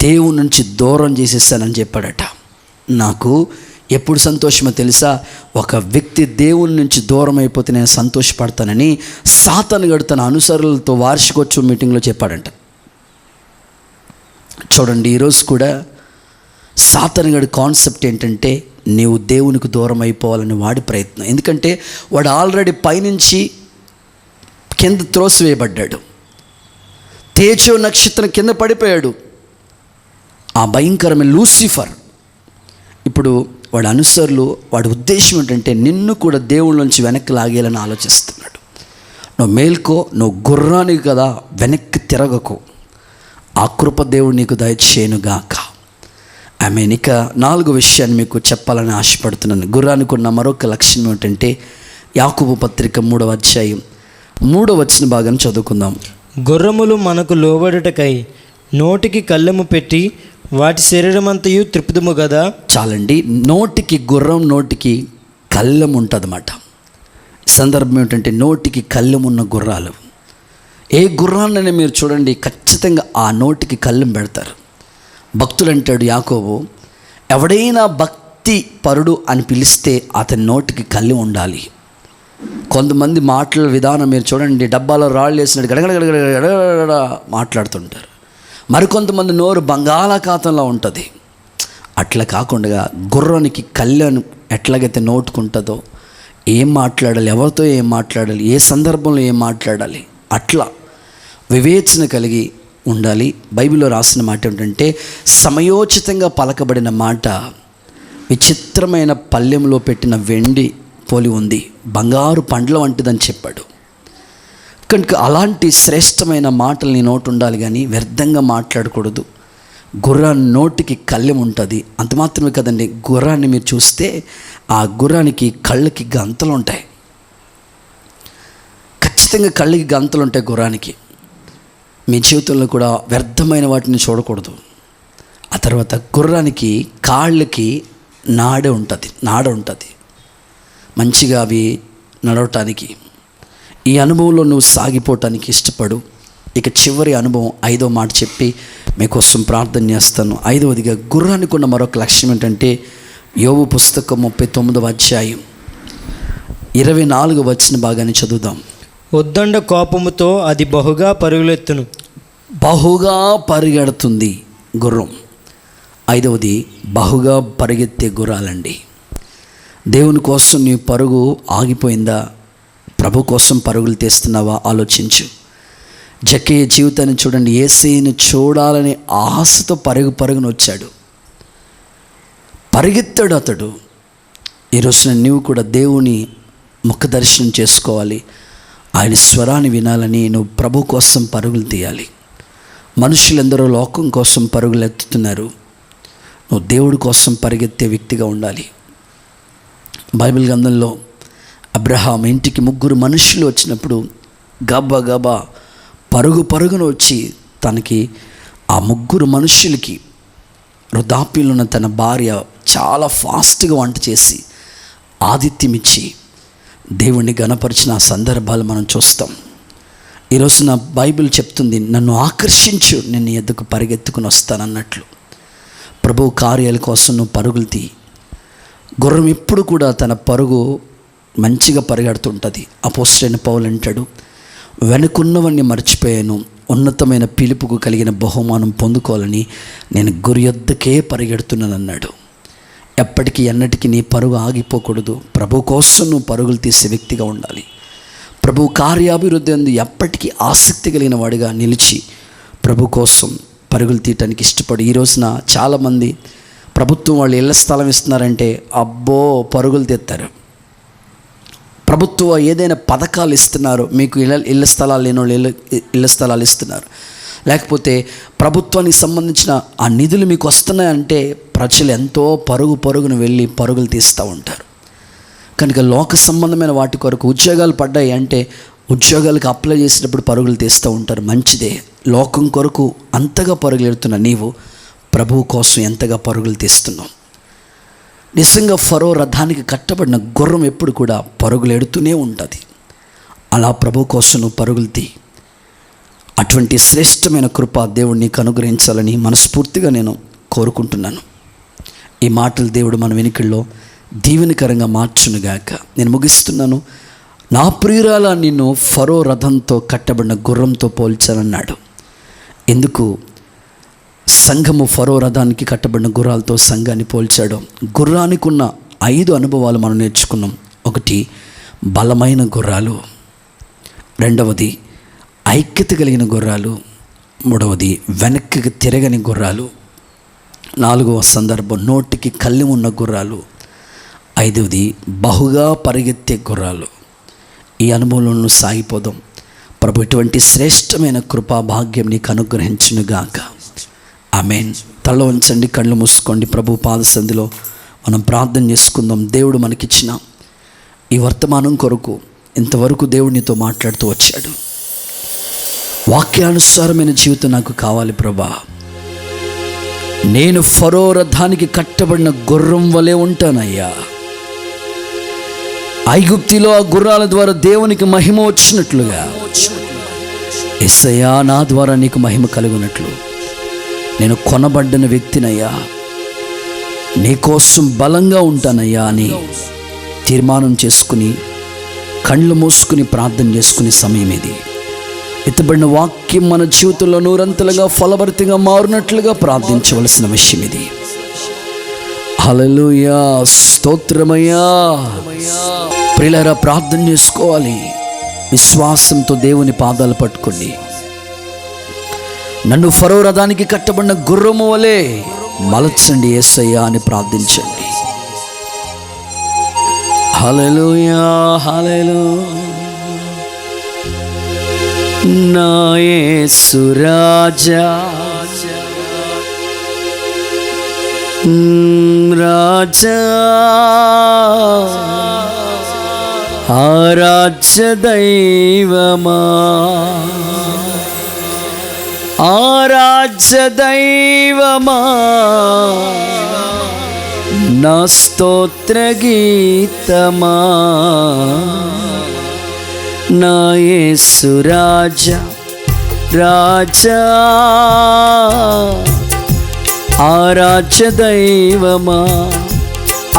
S1: దేవుని నుంచి దూరం చేసేసానని చెప్పాడట. నాకు ఎప్పుడు సంతోషమో తెలుసా, ఒక వ్యక్తి దేవుని నుంచి దూరం అయిపోతే నేను సంతోషపడతానని సాతానుగాడు తన అనుసరులతో వార్షికోత్సవ మీటింగ్లో చెప్పాడంట. చూడండి, ఈరోజు కూడా సాతానుగాడి కాన్సెప్ట్ ఏంటంటే నీవు దేవునికి దూరం అయిపోవాలని వాడి ప్రయత్నం. ఎందుకంటే వాడు ఆల్రెడీ పైనుంచి కింద త్రోసివేయబడ్డాడు, తేజో నక్షత్రం కింద పడిపోయాడు, ఆ భయంకరమైన లూసిఫర్. ఇప్పుడు వాడి అనుసరులు వాడి ఉద్దేశం ఏంటంటే నిన్ను కూడా దేవుళ్ళ నుంచి వెనక్కి లాగేయాలని ఆలోచిస్తున్నాడు. నువ్వు మేల్కో, నువ్వు గుర్రానికి కదా, వెనక్కి తిరగకు, ఆ కృప దేవుడు నీకు దయచేయనుగాక. ఇక 4వ విషయాన్ని మీకు చెప్పాలని ఆశపడుతున్నాను. గుర్రానికి ఉన్న మరొక లక్షణం ఏంటంటే యాకోబు పత్రిక 3వ అధ్యాయం 3వ వచన భాగం చదువుకుందాం.
S2: గుర్రములు మనకు లోబడుటకై నోటికి కళ్ళెము పెట్టి వాటి శరీరమంతయు త్రిప్పుదుము కదా.
S1: చాలండి, నోటికి గుర్రం నోటికి కళ్ళెం ఉంటుందన్నమాట. సందర్భం ఏంటంటే నోటికి కళ్ళెం ఉన్న గుర్రాలు, ఏ గుర్రాన్నైనా మీరు చూడండి ఖచ్చితంగా ఆ నోటికి కళ్ళెం పెడతారు. భక్తులు అంటాడు యాకోబు, ఎవడైనా భక్తి పరుడు అని పిలిస్తే అతని నోటికి కళ్ళెం ఉండాలి. కొంతమంది మాటల విధానం మీరు చూడండి, డబ్బాలో రాళ్ళు వేసినట్టు గడగడగడగడ మాట్లాడుతుంటారు. మరికొంతమంది నోరు బంగాళాఖాతంలో ఉంటుంది. అట్లా కాకుండా గుర్రానికి కళ్ళను ఎట్లాగైతే నోటుకుంటుందో, ఏం మాట్లాడాలి, ఎవరితో ఏం మాట్లాడాలి, ఏ సందర్భంలో ఏం మాట్లాడాలి, అట్లా వివేచన కలిగి ఉండాలి. బైబిల్లో రాసిన మాట ఏంటంటే సమయోచితంగా పలకబడిన మాట విచిత్రమైన పళ్ళెంలో పెట్టిన వెండి పోలి ఉంది, బంగారు పండ్ల వంటిదని చెప్పాడు. కనుక అలాంటి శ్రేష్టమైన మాటలు నీ నోటు ఉండాలి, కానీ వ్యర్థంగా మాట్లాడకూడదు. గుర్రాన్ని నోటికి కళ్ళెం ఉంటుంది. అంత మాత్రమే కదండి, గుర్రాన్ని మీరు చూస్తే ఆ గుర్రానికి కళ్ళకి గంతలు ఉంటాయి, ఖచ్చితంగా కళ్ళకి గంతలు ఉంటాయి గుర్రానికి. మీ జీవితంలో కూడా వ్యర్థమైన వాటిని చూడకూడదు. ఆ తర్వాత గుర్రానికి కాళ్ళకి నాడ ఉంటుంది మంచిగా అవి నడవటానికి. ఈ అనుభవంలో నువ్వు సాగిపోవటానికి ఇష్టపడు. ఇక చివరి అనుభవం 5వ మాట చెప్పి మీకోసం ప్రార్థన చేస్తాను. 5వదిగా గుర్రానికి ఉన్న మరొక లక్ష్యం ఏంటంటే యోబు పుస్తకం 39వ అధ్యాయం 24వ వచన భాగాన్ని చదువుదాం.
S2: ఉద్దండ కోపముతో అది బహుగా పరుగులెత్తును.
S1: బహుగా పరిగెడుతుంది గుర్రం. 5వది బహుగా పరిగెత్తే గుర్రాలండి. దేవుని కోసం నీ పరుగు ఆగిపోయిందా? ప్రభు కోసం పరుగులు తీస్తున్నావా? ఆలోచించు. జక్కయ్య జీవితాన్ని చూడండి. యేసయ్యను చూడాలని ఆశతో పరుగున వచ్చాడు, పరిగెత్తాడు అతడు. ఈరోజున నీవు కూడా దేవుని ముఖ దర్శనం చేసుకోవాలి. ఆయన స్వరాన్ని వినాలని నువ్వు ప్రభు కోసం పరుగులు తీయాలి. మనుషులందరూ లోకం కోసం పరుగులు ఎత్తుతున్నారు. నువ్వు దేవుడి కోసం పరిగెత్తే వ్యక్తిగా ఉండాలి. బైబిల్ గ్రంథంలో అబ్రహాం ఇంటికి 3 మనుషులు వచ్చినప్పుడు గబా పరుగున వచ్చి తనకి ఆ 3 మనుషులకి వృద్ధాప్యంలో ఉన్న తన భార్య చాలా ఫాస్ట్గా వంట చేసి ఆతిథ్యం ఇచ్చి దేవుణ్ణి గణపరిచిన ఆ సందర్భాలు మనం చూస్తాం. ఈరోజు నా బైబిల్ చెప్తుంది, నన్ను ఆకర్షించు, నేను ఎద్దుకు పరిగెత్తుకుని వస్తానన్నట్లు. ప్రభు కార్యాల కోసం నువ్వు పరుగులు తీ. గుర్రం ఎప్పుడు కూడా తన పరుగు మంచిగా పరిగెడుతుంటుంది. అపోస్తలుడైన పౌలు అంటాడు, వెనుకున్నవన్నీ మర్చిపోయాను, ఉన్నతమైన పిలుపుకు కలిగిన బహుమానం పొందుకోవాలని నేను గురి యొద్దకే పరిగెడుతున్నాను అన్నాడు. ఎప్పటికీ ఎన్నటికీ నీ పరుగు ఆగిపోకూడదు. ప్రభు కోసం నువ్వు పరుగులు తీసే వ్యక్తిగా ఉండాలి. ప్రభు కార్యాభివృద్ధి అందు ఎప్పటికీ ఆసక్తి కలిగిన వాడిగా నిలిచి ప్రభు కోసం పరుగులు తీయటానికి ఇష్టపడి. ఈ రోజున చాలామంది ప్రభుత్వం వాళ్ళు ఇళ్ల స్థలం ఇస్తున్నారంటే అబ్బో పరుగులు తీస్తారు. ప్రభుత్వం ఏదైనా పథకాలు ఇస్తున్నారు, మీకు ఇళ్ల స్థలాలు లేని వాళ్ళు ఇళ్ల స్థలాలు ఇస్తున్నారు, లేకపోతే ప్రభుత్వానికి సంబంధించిన ఆ నిధులు మీకు వస్తున్నాయంటే ప్రజలు ఎంతో పరుగును వెళ్ళి పరుగులు తీస్తూ ఉంటారు. కనుక లోక సంబంధమైన వాటి కొరకు ఉద్యోగాలు పడ్డాయి అంటే ఉద్యోగాలకు అప్లై చేసినప్పుడు పరుగులు తీస్తూ ఉంటారు. మంచిదే. లోకం కొరకు అంతగా పరుగులు ఎడుతున్న నీవు ప్రభువు కోసం ఎంతగా పరుగులు తీస్తున్నావు? నిజంగా ఫరో రథానికి కట్టబడిన గుర్రం ఎప్పుడు కూడా పరుగులు ఎడుతూనే ఉంటుంది. అలా ప్రభు కోసం నువ్వు పరుగులు తీ. అటువంటి శ్రేష్టమైన కృప దేవుడు నీకు అనుగ్రహించాలని మనస్ఫూర్తిగా నేను కోరుకుంటున్నాను. ఈ మాటలు దేవుడు మన వెనుకల్లో దీవెనకరంగా మార్చునుగాక. నేను ముగిస్తున్నాను. నా ప్రియురాల నిన్ను ఫరో రథంతో కట్టబడిన గుర్రంతో పోల్చానన్నాడు. ఎందుకు? సంఘము ఫరో రథానికి కట్టబడిన గుర్రాలతో సంఘాన్ని పోల్చాడు. గుర్రానికి ఉన్న 5 అనుభవాలు మనం నేర్చుకున్నాం. 1, బలమైన గుర్రాలు. 2వది, ఐక్యత కలిగిన గుర్రాలు. 3వది, వెనక్కి తిరగని గుర్రాలు. 4వ సందర్భం, నోటికి కళ్ళెం ఉన్న గుర్రాలు. 5వది, బహుగా పరిగెత్తే గుర్రాలు. ఈ అనుభవంలో సాగిపోదాం. ప్రభు ఇటువంటి శ్రేష్టమైన కృపా భాగ్యం నీకు అనుగ్రహించునుగాక. ఆమేన్. తల వంచండి, కళ్ళు మూసుకోండి. ప్రభు పాద సంధిలో మనం ప్రార్థన చేసుకుందాం. దేవుడు మనకిచ్చిన ఈ వర్తమానం కొరకు ఇంతవరకు దేవుడు నీతో మాట్లాడుతూ వచ్చాడు. వాక్యానుసారమైన జీవితం నాకు కావాలి ప్రభా. నేను ఫరో రథానికి కట్టబడిన గుర్రం వలె ఉంటానయ్యా. ఐగుప్తిలో ఆ గుర్రాల ద్వారా దేవునికి మహిమ వచ్చినట్లుగా యేసయ్యా నా ద్వారా నీకు మహిమ కలుగునట్లు నేను కొనబడ్డిన వ్యక్తినయ్యా, నీకోసం బలంగా ఉంటానయ్యా అని తీర్మానం చేసుకుని కళ్ళు మూసుకుని ప్రార్థన చేసుకునే సమయం ఇది. ఎత్తబడిన వాక్యం మన జీవితంలో నూరంతలుగా ఫలభరితంగా మారునట్లుగా ప్రార్థించవలసిన విషయం ఇది. హల్లెలూయా, స్తోత్రమయ్యా. ప్రియులారా, ప్రార్థన చేసుకోవాలి. విశ్వాసంతో దేవుని పాదాలు పట్టుకోండి. నన్ను ఫరో రథానికి కట్టబడిన గుర్రము వలె మలచండి యేసయ్యా అని ప్రార్థించండి. హల్లెలూయా, హల్లెలూయా. నా యేసు రాజా, రాజా, ఆరాధ్య దైవమా, ఆరాధ్య దైవమా నా స్తోత్ర గీతమా, నా యేసు రాజా రాజా, ఆరాధ్య దైవమా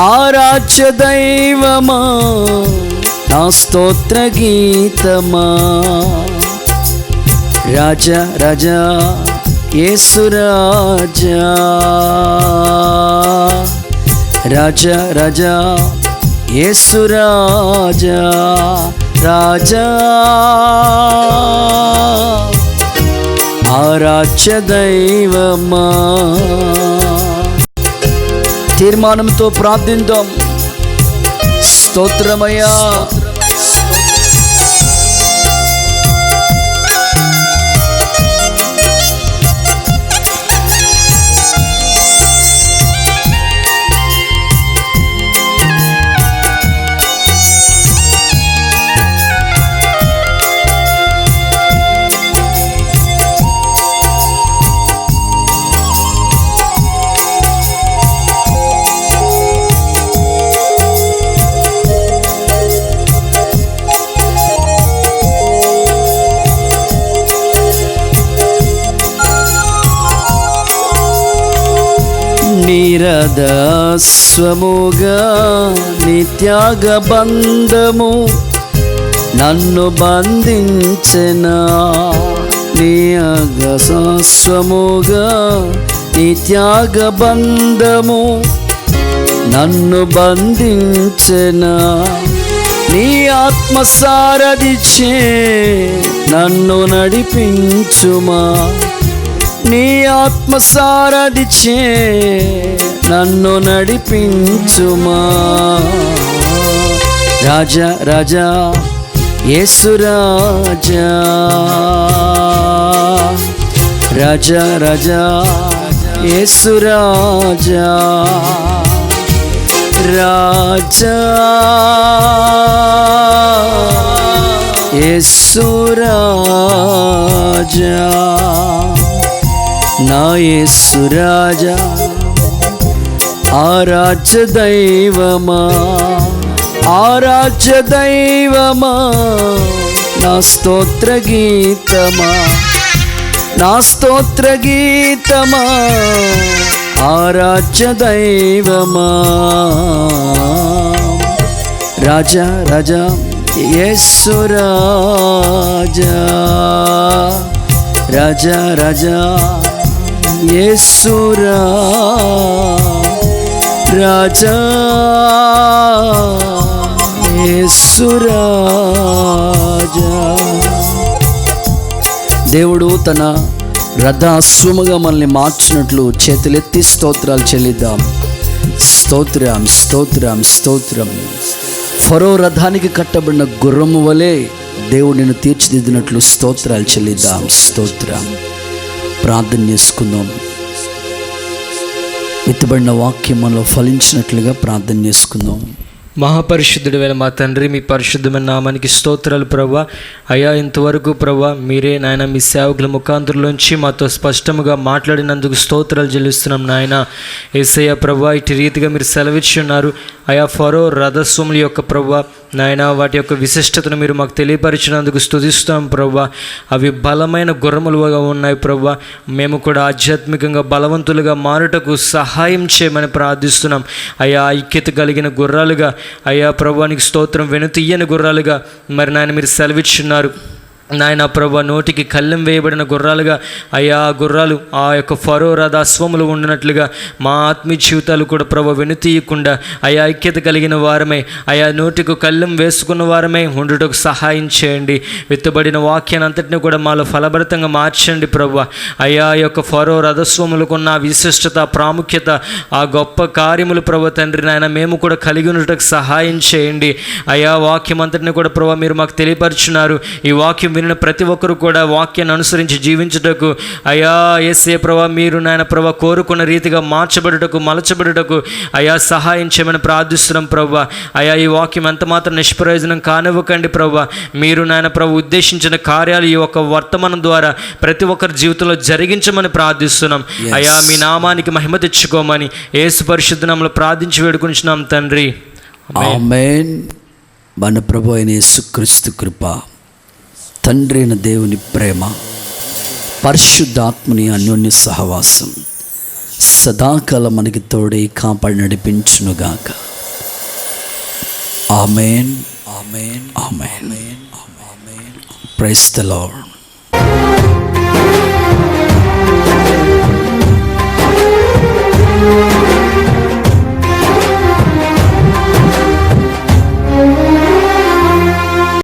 S1: ఆరాధ్య దైవమా నా స్తోత్ర గీతమా, రాజా రాజా యేసు రాజా, రాజా రాజా యేసు రాజా రాజా, ఆరాధ్య దైవమా. తీర్మానంతో ప్రార్థిద్దాం. స్తోత్రమయ్యా, నిరదస్వముగా నిత్యాగ బంధము నన్ను బంధించెనా, నిరదస్వముగా నిత్యాగ బంధము నన్ను బంధించెనా, నీ ఆత్మ సారథిచే నన్ను నడిపించుమా, నీ ఆత్మ సారథిచే నన్ను నడిపించుమా, రాజా రాజా యేసు రాజా, రాజా రాజా యేసు రాజా, రాజా యేసు రాజా, నా యేసు రాజా, ఆరాధ్య దైవమా ఆరాధ్య దైవమా నా స్తోత్ర గీతమా, నా స్తోత్ర గీతమా, ఆరాధ్య దైవమా, రాజా రాజా యేసు రాజా, రాజా రాజా యేసు రాజా, యేసు రాజా. దేవుడు తన రథాశ్వముగా మనల్ని మార్చినట్లు చేతులెత్తి స్తోత్రాలు చెల్లిద్దాం. స్తోత్రం స్తోత్రం స్తోత్రం. ఫరో రథానికి కట్టబడిన గుర్రము వలె దేవుడు నిన్ను తీర్చిదిద్దినట్లు స్తోత్రాలు చెల్లిద్దాం. స్తోత్రం. ప్రార్థన చేసుకుందాం. ఎత్తుబడిన వాక్యం మనలో ఫలించినట్లుగా ప్రార్థన చేసుకుందాం.
S2: మహాపరిశుద్ధుడైన మా తండ్రి, మీ పరిశుద్ధమైన నామానికి స్తోత్రాలు ప్రభువా. అయ్యా, ఇంతవరకు ప్రభువా మీరే నాయన మీ సేవకుల ముఖాంతరంలోంచి మాతో స్పష్టముగా మాట్లాడినందుకు స్తోత్రాలు చెల్లిస్తున్నాం నాయన. యేసయ్య ప్రభువా, ఇటు రీతిగా మీరు సెలవిచ్చి ఉన్నారు. అయా ఫరో రథస్వముల యొక్క ప్రభువా నాయన వాటి యొక్క విశిష్టతను మీరు మాకు తెలియపరిచినందుకు స్తుతిస్తాం ప్రభువా. అవి బలమైన గుర్రములుగా ఉన్నాయి ప్రభువా. మేము కూడా ఆధ్యాత్మికంగా బలవంతులుగా మారుటకు సహాయం చేయమని ప్రార్థిస్తున్నాం. అయా ఐక్యత కలిగిన గుర్రాలుగా, అయ్యా ప్రభువానికి స్తోత్రం, వెనుతీయని గుర్రాలుగా మరి నాయన మీరు సెలవిచ్చున్నారు నాయన ప్రభు. నోటికి కళ్ళెం వేయబడిన గుర్రాలుగా అయ్యా గుర్రాలు ఆ యొక్క ఫరో రథాశ్వములు ఉండినట్లుగా మా ఆత్మీయ జీవితాలు కూడా ప్రభు వెనుతీయకుండా అయా ఐక్యత కలిగిన వారమే, అయా నోటికి కళ్ళెం వేసుకున్న వారమే ఉండుటకు సహాయం చేయండి. విత్తబడిన వాక్యాన్ని అంతటిని కూడా మాలో ఫలభరితంగా మార్చండి ప్రభు. అయా యొక్క ఫరో రథస్వములకున్న విశిష్టత, ప్రాముఖ్యత, ఆ గొప్ప కార్యములు ప్రభు తండ్రి నాయన మేము కూడా కలిగి ఉండటకు సహాయం చేయండి. అయా వాక్యం అంతటిని కూడా ప్రభు మీరు మాకు తెలియపరుచున్నారు. ఈ వాక్యం వినిన ప్రతి ఒక్కరు కూడా వాక్యాన్ని అనుసరించి జీవించుటకు అయా యేసయ్య ప్రభా మీరు నాయన ప్రభా కోరుకున్న రీతిగా మార్చబడుటకు మలచబడుటకు అయా సహాయం చేయమని ప్రార్థిస్తున్నాం ప్రభా. అయా ఈ వాక్యం ఎంత మాత్రం నిష్ప్రయోజనం కానివ్వకండి ప్రభా. మీరు నాయన ప్రభు ఉద్దేశించిన కార్యాలు ఈ యొక్క వర్తమానం ద్వారా ప్రతి ఒక్కరి జీవితంలో జరిగించమని ప్రార్థిస్తున్నాం. అయా మీ నామానికి మహిమ తెచ్చుకోమని యేసు పరిశుద్ధ నామములో ప్రార్థించి వేడుకొనిచున్నాం తండ్రి.
S1: ఆమేన్. మన ప్రభు అయిన యేసుక్రీస్తు కృప, తండ్రి అయిన దేవుని ప్రేమ, పరిశుద్ధాత్మని అన్యోన్య సహవాసం సదాకాలం మనకి తోడై కాపాడి నడిపించునుగాక. Amen. Amen. Amen. Praise the lord.